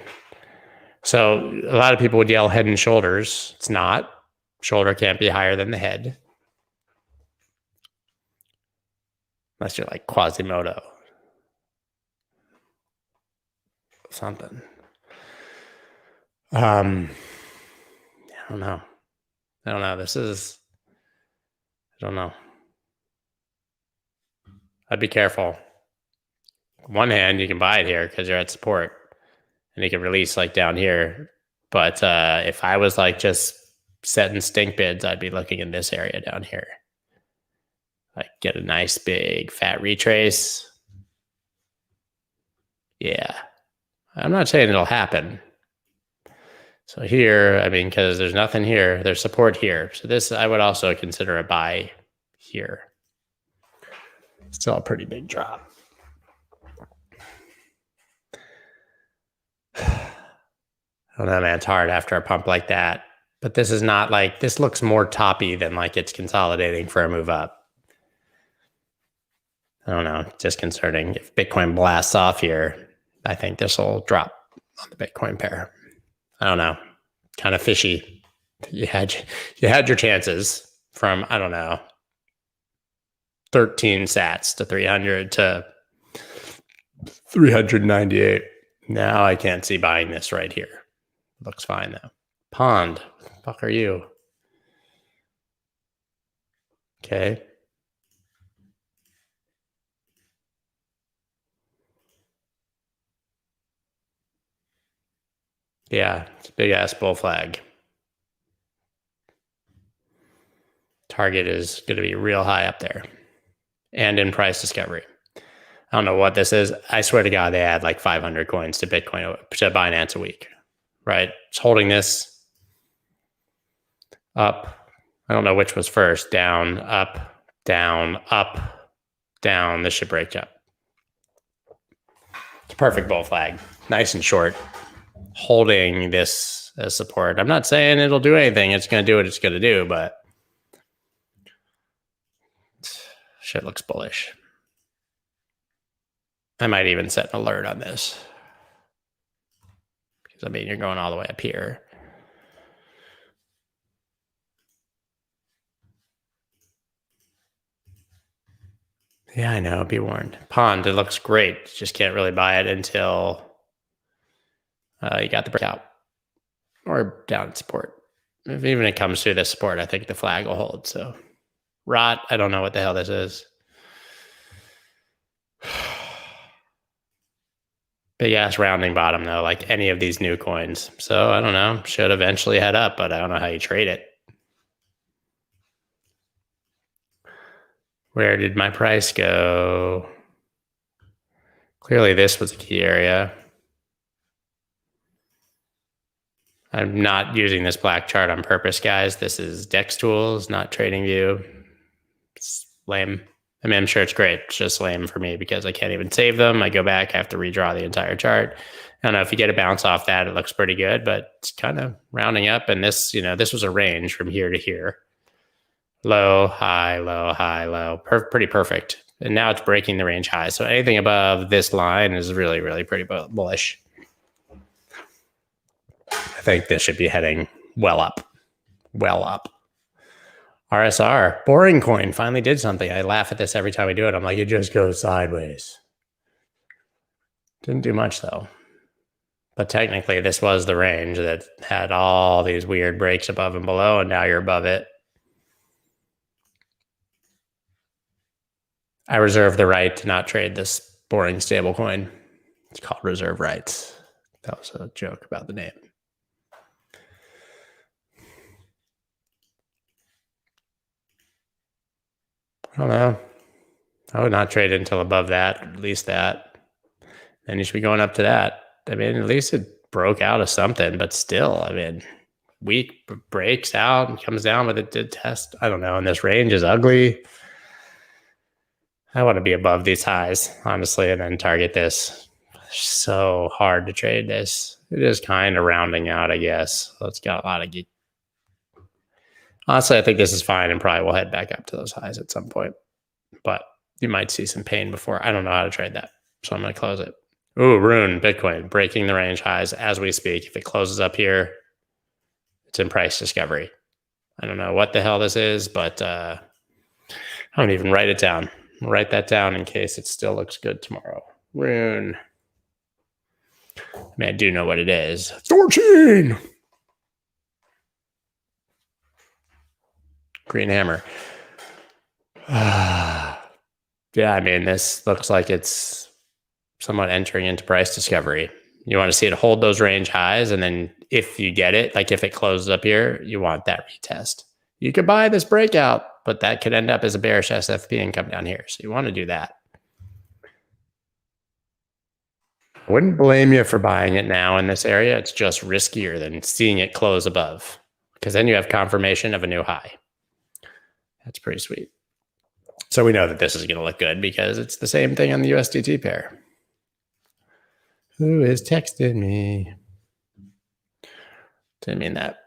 so a lot of people would yell head and shoulders. It's not. Shoulder can't be higher than the head. Unless you're like Quasimodo. Something. I don't know. I don't know. I don't know. I'd be careful. On one hand, you can buy it here because you're at support and you can release like down here. But if I was like just setting stink bids, I'd be looking in this area down here. Like get a nice big fat retrace. Yeah. I'm not saying it'll happen. So here, I mean, because there's nothing here, there's support here. So this, I would also consider a buy here. Still a pretty big drop. I don't know, man, it's hard after a pump like that. But this is not like, this looks more toppy than like it's consolidating for a move up. I don't know, disconcerting. If Bitcoin blasts off here, I think this will drop on the Bitcoin pair. I don't know, kind of fishy. You had your chances from, I don't know, 13 sats to 300 to 398. Now I can't see buying this right here. Looks fine though. Pond, what the fuck are you? Okay. Yeah, it's a big ass bull flag. Target is going to be real high up there and in price discovery. I don't know what this is. I swear to God, they add like 500 coins to Bitcoin, to Binance a week, right? It's holding this up. I don't know which was first. Down, up, down, up, down. This should break up. It's a perfect bull flag. Nice and short. Holding this as support. I'm not saying it'll do anything. It's going to do what it's going to do, but shit looks bullish. I might even set an alert on this. Because I mean, you're going all the way up here. Yeah, I know. Be warned. Pond, it looks great. Just can't really buy it until you got the breakout or down at support. If even it comes through this support, I think the flag will hold. So rot, I don't know what the hell this is. Big ass rounding bottom though, like any of these new coins. So I don't know. Should eventually head up, but I don't know how you trade it. Where did my price go? Clearly this was a key area. I'm not using this black chart on purpose, guys. This is Dex Tools, not TradingView. It's lame. I mean, I'm sure it's great. It's just lame for me because I can't even save them. I go back, I have to redraw the entire chart. I don't know if you get a bounce off that, it looks pretty good, but it's kind of rounding up. And this, you know, this was a range from here to here. Low, high, low, high, low. Pretty perfect. And now it's breaking the range high. So anything above this line is really, really pretty bullish. I think this should be heading well up. Well up. RSR, boring coin, finally did something. I laugh at this every time we do it. I'm like, it just goes sideways. Didn't do much though. But technically this was the range that had all these weird breaks above and below, and now you're above it. I reserve the right to not trade this boring stable coin. It's called reserve rights. That was a joke about the name. I don't know. I would not trade it until above that, at least that. Then you should be going up to that. I mean, at least it broke out of something, but still, I mean, weak breaks out and comes down with a did test. I don't know. And this range is ugly. I want to be above these highs, honestly, and then target this. It's so hard to trade this. It is kind of rounding out, I guess. So it's got a lot of geek. Honestly, I think this is fine and probably will head back up to those highs at some point. But you might see some pain before. I don't know how to trade that. So I'm going to close it. Ooh, RUNE, Bitcoin, breaking the range highs as we speak. If it closes up here, it's in price discovery. I don't know what the hell this is, but I don't even write it down. I'll write that down in case it still looks good tomorrow. RUNE. I mean, I do know what it is. Thorchain! Green hammer. Yeah, I mean, this looks like it's somewhat entering into price discovery. You want to see it hold those range highs, and then if you get it, like if it closes up here, you want that retest. You could buy this breakout, but that could end up as a bearish SFP and come down here. So you want to do that. I wouldn't blame you for buying it now in this area. It's just riskier than seeing it close above, because then you have confirmation of a new high. That's pretty sweet. So we know that this is going to look good because it's the same thing on the USDT pair. Who is texting me? Didn't mean that.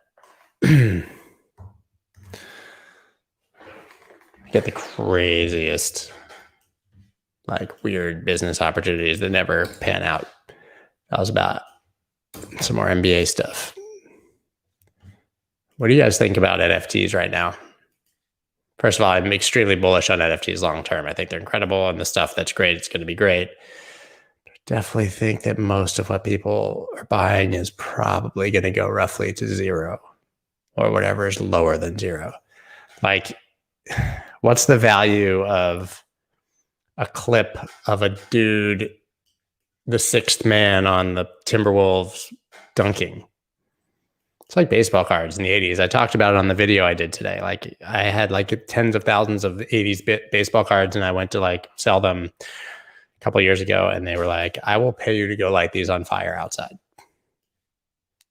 Get the craziest, like, weird business opportunities that never pan out. That was about some more MBA stuff. What do you guys think about NFTs right now? First of all, I'm extremely bullish on NFTs long term. I think they're incredible, and the stuff that's great, it's going to be great. Definitely think that most of what people are buying is probably going to go roughly to zero, or whatever is lower than zero. Like, what's the value of a clip of a dude, the sixth man on the Timberwolves dunking? It's like baseball cards in the 80s. I talked about it on the video I did today. Like, I had like tens of thousands of 80s baseball cards, and I went to like sell them a couple of years ago, and they were like, I will pay you to go light these on fire outside.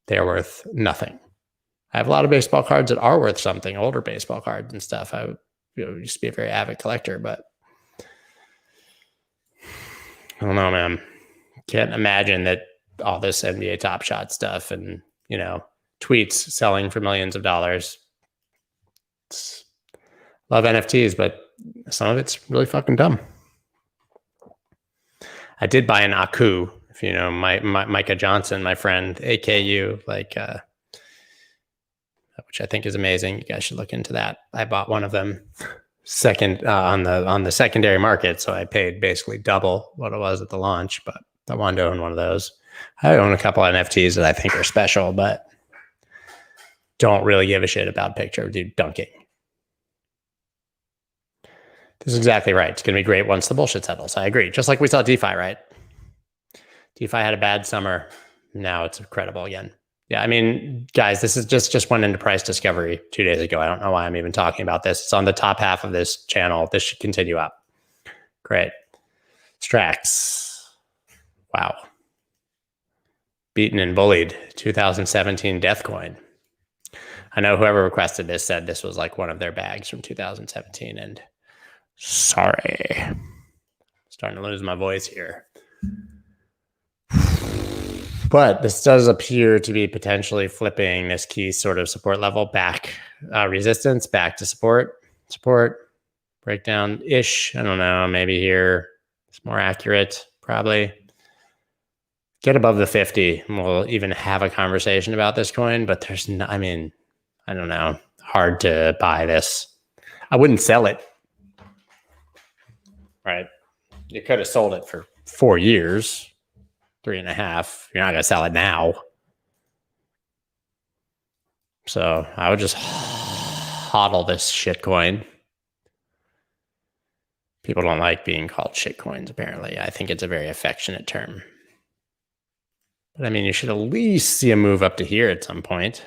They're worth nothing. I have a lot of baseball cards that are worth something, older baseball cards and stuff. I used to be a very avid collector, but I don't know, man. Can't imagine that all this NBA Top Shot stuff and, you know, tweets selling for millions of dollars. Love NFTs, but some of it's really fucking dumb. I did buy an Aku, if you know, Micah Johnson, my friend, AKU, like, which I think is amazing. You guys should look into that. I bought one of them. on the secondary market. So I paid basically double what it was at the launch, but I wanted to own one of those. I own a couple of NFTs that I think are special, but don't really give a shit about picture of dude dunking. This is exactly right. It's going to be great once the bullshit settles. I agree. Just like we saw DeFi, right? DeFi had a bad summer. Now it's incredible again. Yeah, I mean, guys, this is just went into price discovery 2 days ago. I don't know why I'm even talking about this. It's on the top half of this channel. This should continue up. Great. STRAX. Wow. Beaten and bullied. 2017 death coin. I know whoever requested this said this was like one of their bags from 2017, and sorry. Starting to lose my voice here. But this does appear to be potentially flipping this key sort of support level back, resistance back to support, breakdown-ish. I don't know, maybe here it's more accurate, probably. Get above the 50 and we'll even have a conversation about this coin, but there's no, I mean, I don't know, hard to buy this. I wouldn't sell it, right? You could have sold it for 4 years. 3.5. You're not going to sell it now. So I would just hodl this shitcoin. People don't like being called shitcoins, apparently. I think it's a very affectionate term. But I mean, you should at least see a move up to here at some point.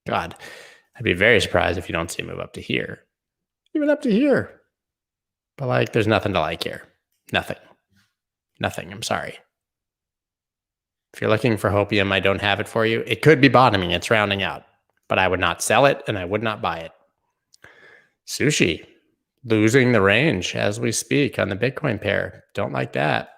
God, I'd be very surprised if you don't see a move up to here. Even up to here. But like, there's nothing to like here. Nothing. Nothing. I'm sorry. If you're looking for hopium, I don't have it for you. It could be bottoming. It's rounding out. But I would not sell it, and I would not buy it. Sushi. Losing the range as we speak on the Bitcoin pair. Don't like that.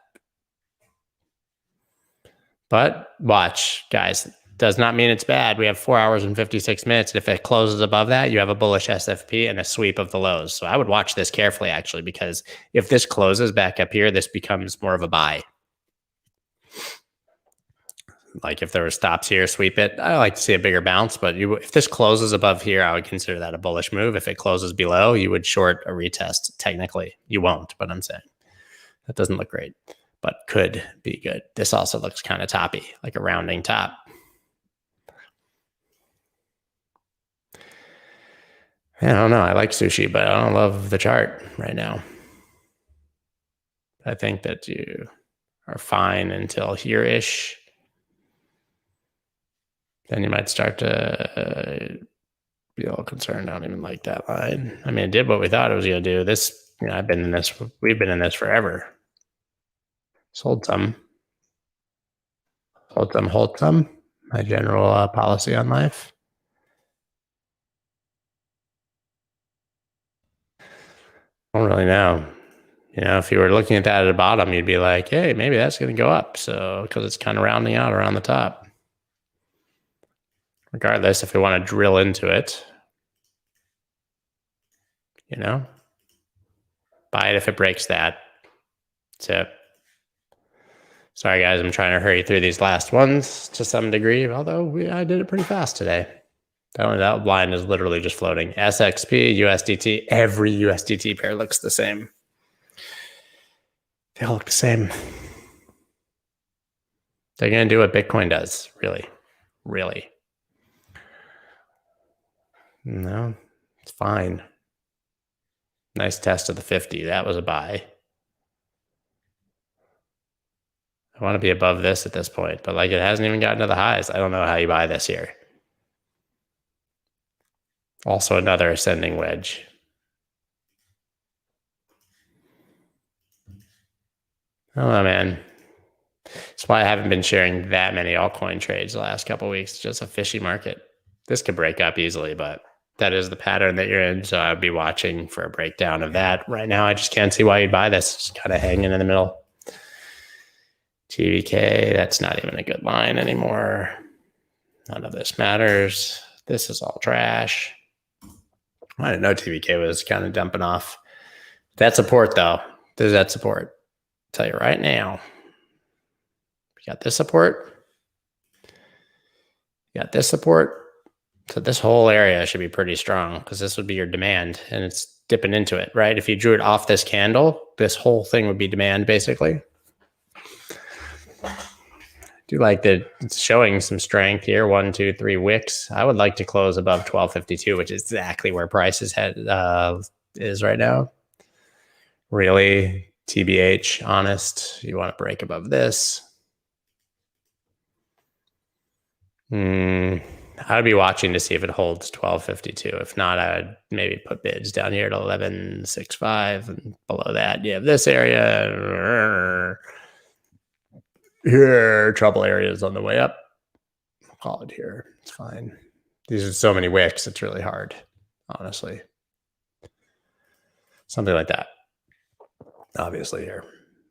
But watch, guys. Does not mean it's bad. We have 4 hours and 56 minutes. If it closes above that, you have a bullish SFP and a sweep of the lows. So I would watch this carefully, actually, because if this closes back up here, this becomes more of a buy. Like if there were stops here, sweep it. I like to see a bigger bounce, but if this closes above here, I would consider that a bullish move. If it closes below, you would short a retest. Technically, you won't, but I'm saying that doesn't look great, but could be good. This also looks kind of toppy, like a rounding top. I don't know. I like sushi, but I don't love the chart right now. I think that you are fine until here-ish. Then you might start to be a little concerned. I don't even like that line. I mean, it did what we thought it was going to do. This, you know, we've been in this forever. Sold some. Hold some. My general policy on life. I don't really know. You know, if you were looking at that at the bottom, you'd be like, hey, maybe that's going to go up. So, because it's kind of rounding out around the top. Regardless, if we want to drill into it, you know, buy it if it breaks that. That's it. Sorry, guys, I'm trying to hurry through these last ones to some degree, although I did it pretty fast today. That line is literally just floating. SXP, USDT, every USDT pair looks the same. They all look the same. They're going to do what Bitcoin does, really. Really. No, it's fine. Nice test of the 50. That was a buy. I want to be above this at this point, but like it hasn't even gotten to the highs. I don't know how you buy this here. Also another ascending wedge. I don't know, man. That's why I haven't been sharing that many altcoin trades the last couple of weeks. It's just a fishy market. This could break up easily, but that is the pattern that you're in. So I'd be watching for a breakdown of that. Right now, I just can't see why you'd buy this. It's kind of hanging in the middle. TVK, that's not even a good line anymore. None of this matters. This is all trash. I didn't know TVK was kind of dumping off. That support, though. There's that support. I'll tell you right now. We got this support. You got this support. So this whole area should be pretty strong because this would be your demand, and it's dipping into it, right? If you drew it off this candle, this whole thing would be demand basically. Do like that it's showing some strength here. 1, 2, 3 wicks. I would like to close above 1252, which is exactly where price is right now. Really, TBH, honest. You want to break above this. I'd be watching to see if it holds 1252. If not, I'd maybe put bids down here at 1165 and below that. You have this area. Here, trouble areas on the way up. I'll call it here. It's fine. These are so many wicks. It's really hard, honestly. Something like that. Obviously here.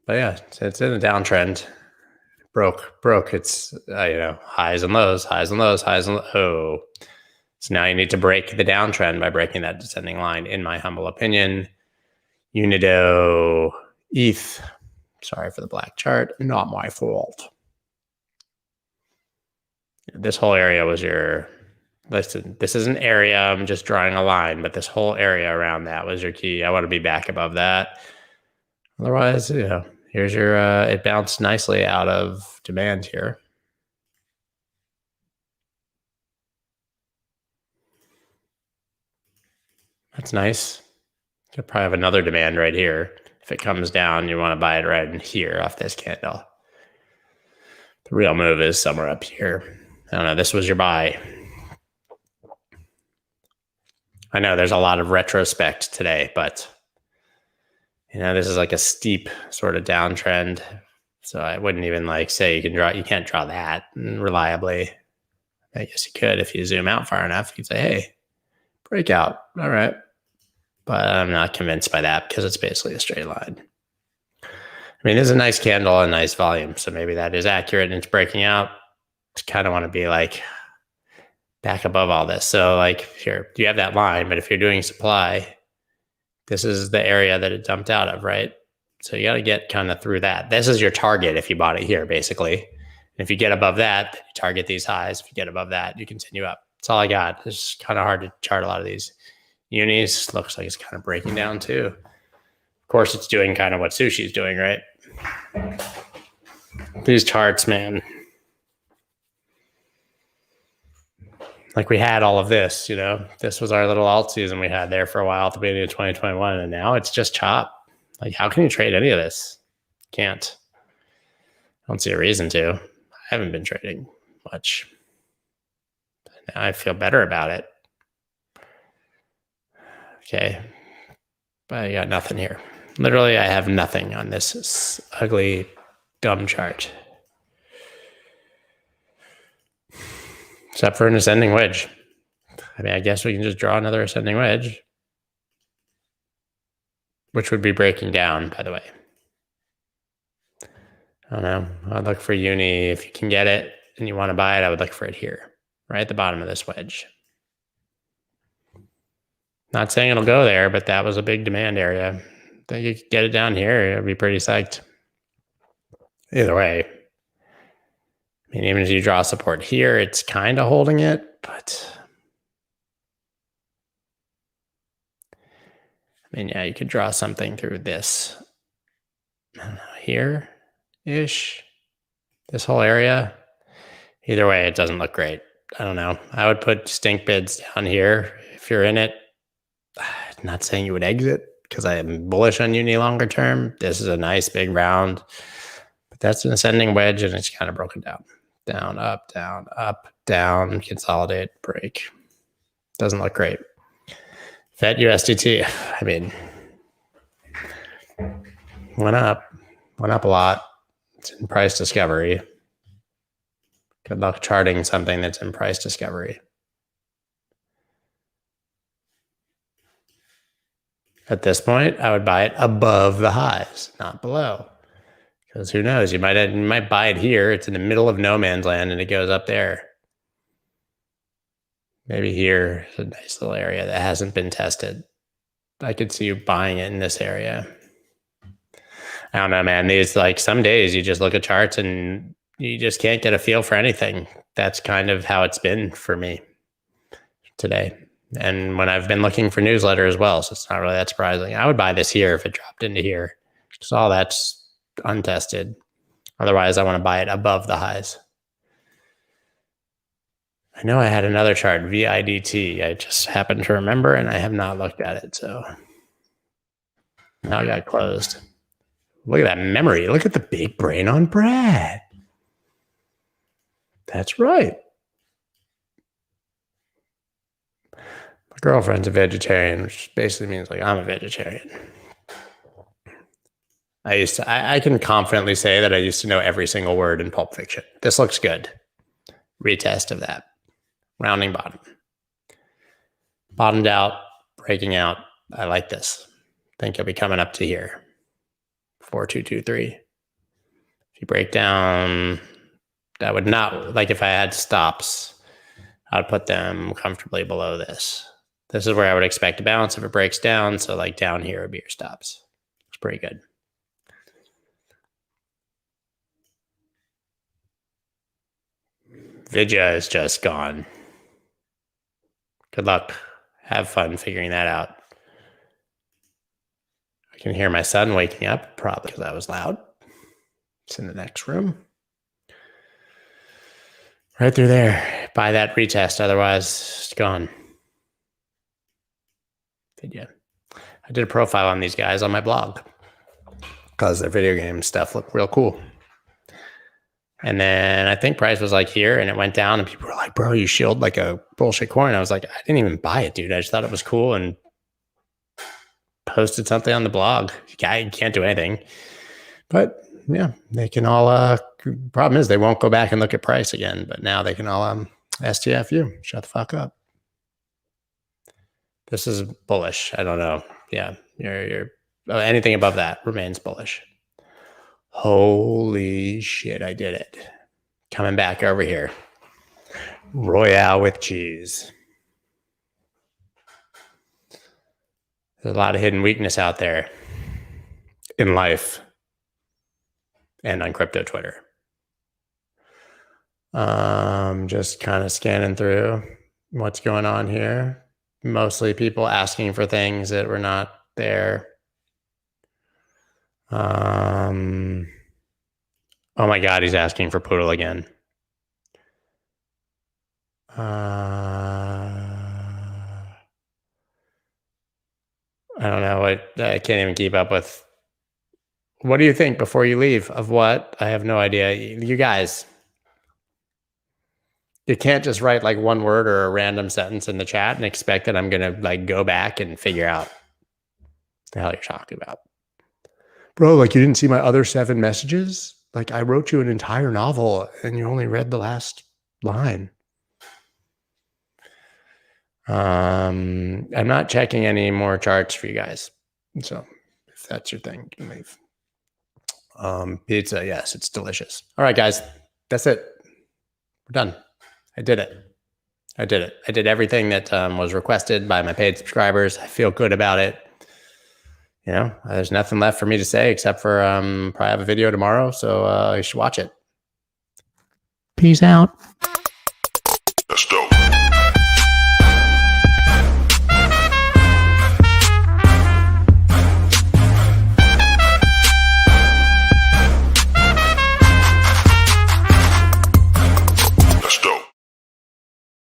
But yeah, it's in a downtrend. Broke. It's, highs and lows, highs and lows, highs and lows. Oh. So now you need to break the downtrend by breaking that descending line, in my humble opinion. Unido, ETH. Sorry for the black chart. Not my fault. This whole area was your... Listen, this is an area. I'm just drawing a line, but this whole area around that was your key. I want to be back above that. Otherwise, here's your... it bounced nicely out of demand here. That's nice. Could probably have another demand right here. If it comes down, you want to buy it right in here off this candle. The real move is somewhere up here. I don't know. This was your buy. I know there's a lot of retrospect today, but this is like a steep sort of downtrend. So I wouldn't even say you can't draw that reliably. I guess you could if you zoom out far enough. You'd say, hey, breakout. All right. But I'm not convinced by that because it's basically a straight line. I mean, it's a nice candle and nice volume. So maybe that is accurate and it's breaking out. I kind of want to be back above all this. So here, you have that line, but if you're doing supply, this is the area that it dumped out of, right? So you got to get kind of through that. This is your target if you bought it here, basically. And if you get above that, you target these highs. If you get above that, you continue up. That's all I got. It's kind of hard to chart a lot of these. Unis looks like it's kind of breaking down too. Of course, it's doing kind of what Sushi's doing, right? These charts, man. We had all of this, This was our little alt season we had there for a while at the beginning of 2021, and now it's just chop. How can you trade any of this? Can't. I don't see a reason to. I haven't been trading much. But now I feel better about it. Okay. But I got nothing here. Literally, I have nothing on this ugly, dumb chart. Except for an ascending wedge. I mean, I guess we can just draw another ascending wedge. Which would be breaking down, by the way. I don't know. I'd look for uni. If you can get it and you want to buy it, I would look for it here. Right at the bottom of this wedge. Not saying it'll go there, but that was a big demand area. I think you could get it down here. I'd be pretty psyched. Either way. I mean, even if you draw support here, it's kind of holding it, but I mean, yeah, you could draw something through this. I don't know, here-ish, this whole area. Either way, it doesn't look great. I don't know. I would put stink bids down here if you're in it. I'm not saying you would exit because I am bullish on uni longer term. This is a nice big round, but that's an ascending wedge and it's kind of broken down. Down, up, down, consolidate, break. Doesn't look great. Fed USDT, I mean, went up a lot. It's in price discovery. Good luck charting something that's in price discovery. At this point, I would buy it above the highs, not below. Because who knows, you might buy it here. It's in the middle of no man's land and it goes up there. Maybe here is a nice little area that hasn't been tested. I could see you buying it in this area. I don't know, man. These, some days you just look at charts and you just can't get a feel for anything. That's kind of how it's been for me today. And when I've been looking for newsletter as well, so it's not really that surprising. I would buy this here if it dropped into here. Because all that's untested. Otherwise, I want to buy it above the highs. I know I had another chart, VIDT. I just happened to remember, and I have not looked at it. So now I got closed. Look at that memory. Look at the big brain on Brad. That's right. My girlfriend's a vegetarian, which basically means like I'm a vegetarian. I can confidently say that I used to know every single word in Pulp Fiction. This looks good. Retest of that. Rounding bottom. Bottomed out, breaking out. I like this. Think you'll be coming up to here. 4223. If you break down, that would not, like if I had stops, I'd put them comfortably below this. This is where I would expect to bounce if it breaks down. So like down here would be your stops. It's pretty good. VIDYA is just gone. Good luck. Have fun figuring that out. I can hear my son waking up, probably because I was loud. It's in the next room. Right through there. Buy that retest, otherwise it's gone. VIDYA. I did a profile on these guys on my blog because their video game stuff looked real cool. And then I think price was like here and it went down and people were like, bro, you shielded like a bullshit coin. I was like, I didn't even buy it, dude. I just thought it was cool and posted something on the blog. You can't do anything. But yeah, they can all, problem is they won't go back and look at price again, but now they can all STF you. Shut the fuck up. This is bullish. I don't know. Yeah, anything above that remains bullish. Holy shit, I did it. Coming back over here. Royale with cheese. There's a lot of hidden weakness out there in life and on crypto Twitter. Just kind of scanning through what's going on here. Mostly people asking for things that were not there. Oh my God, he's asking for Poodle again. I don't know. I can't even keep up with. What do you think before you leave? Of what? I have no idea. You guys, you can't just write like one word or a random sentence in the chat and expect that I'm going to like go back and figure out the hell you're talking about. Bro, like you didn't see my other 7 messages? Like I wrote you an entire novel and you only read the last line. I'm not checking any more charts for you guys. So if that's your thing, you can leave. Pizza, yes, it's delicious. All right, guys, that's it. We're done. I did it. I did everything that was requested by my paid subscribers. I feel good about it. You know, there's nothing left for me to say except for probably have a video tomorrow. So you should watch it. Peace out.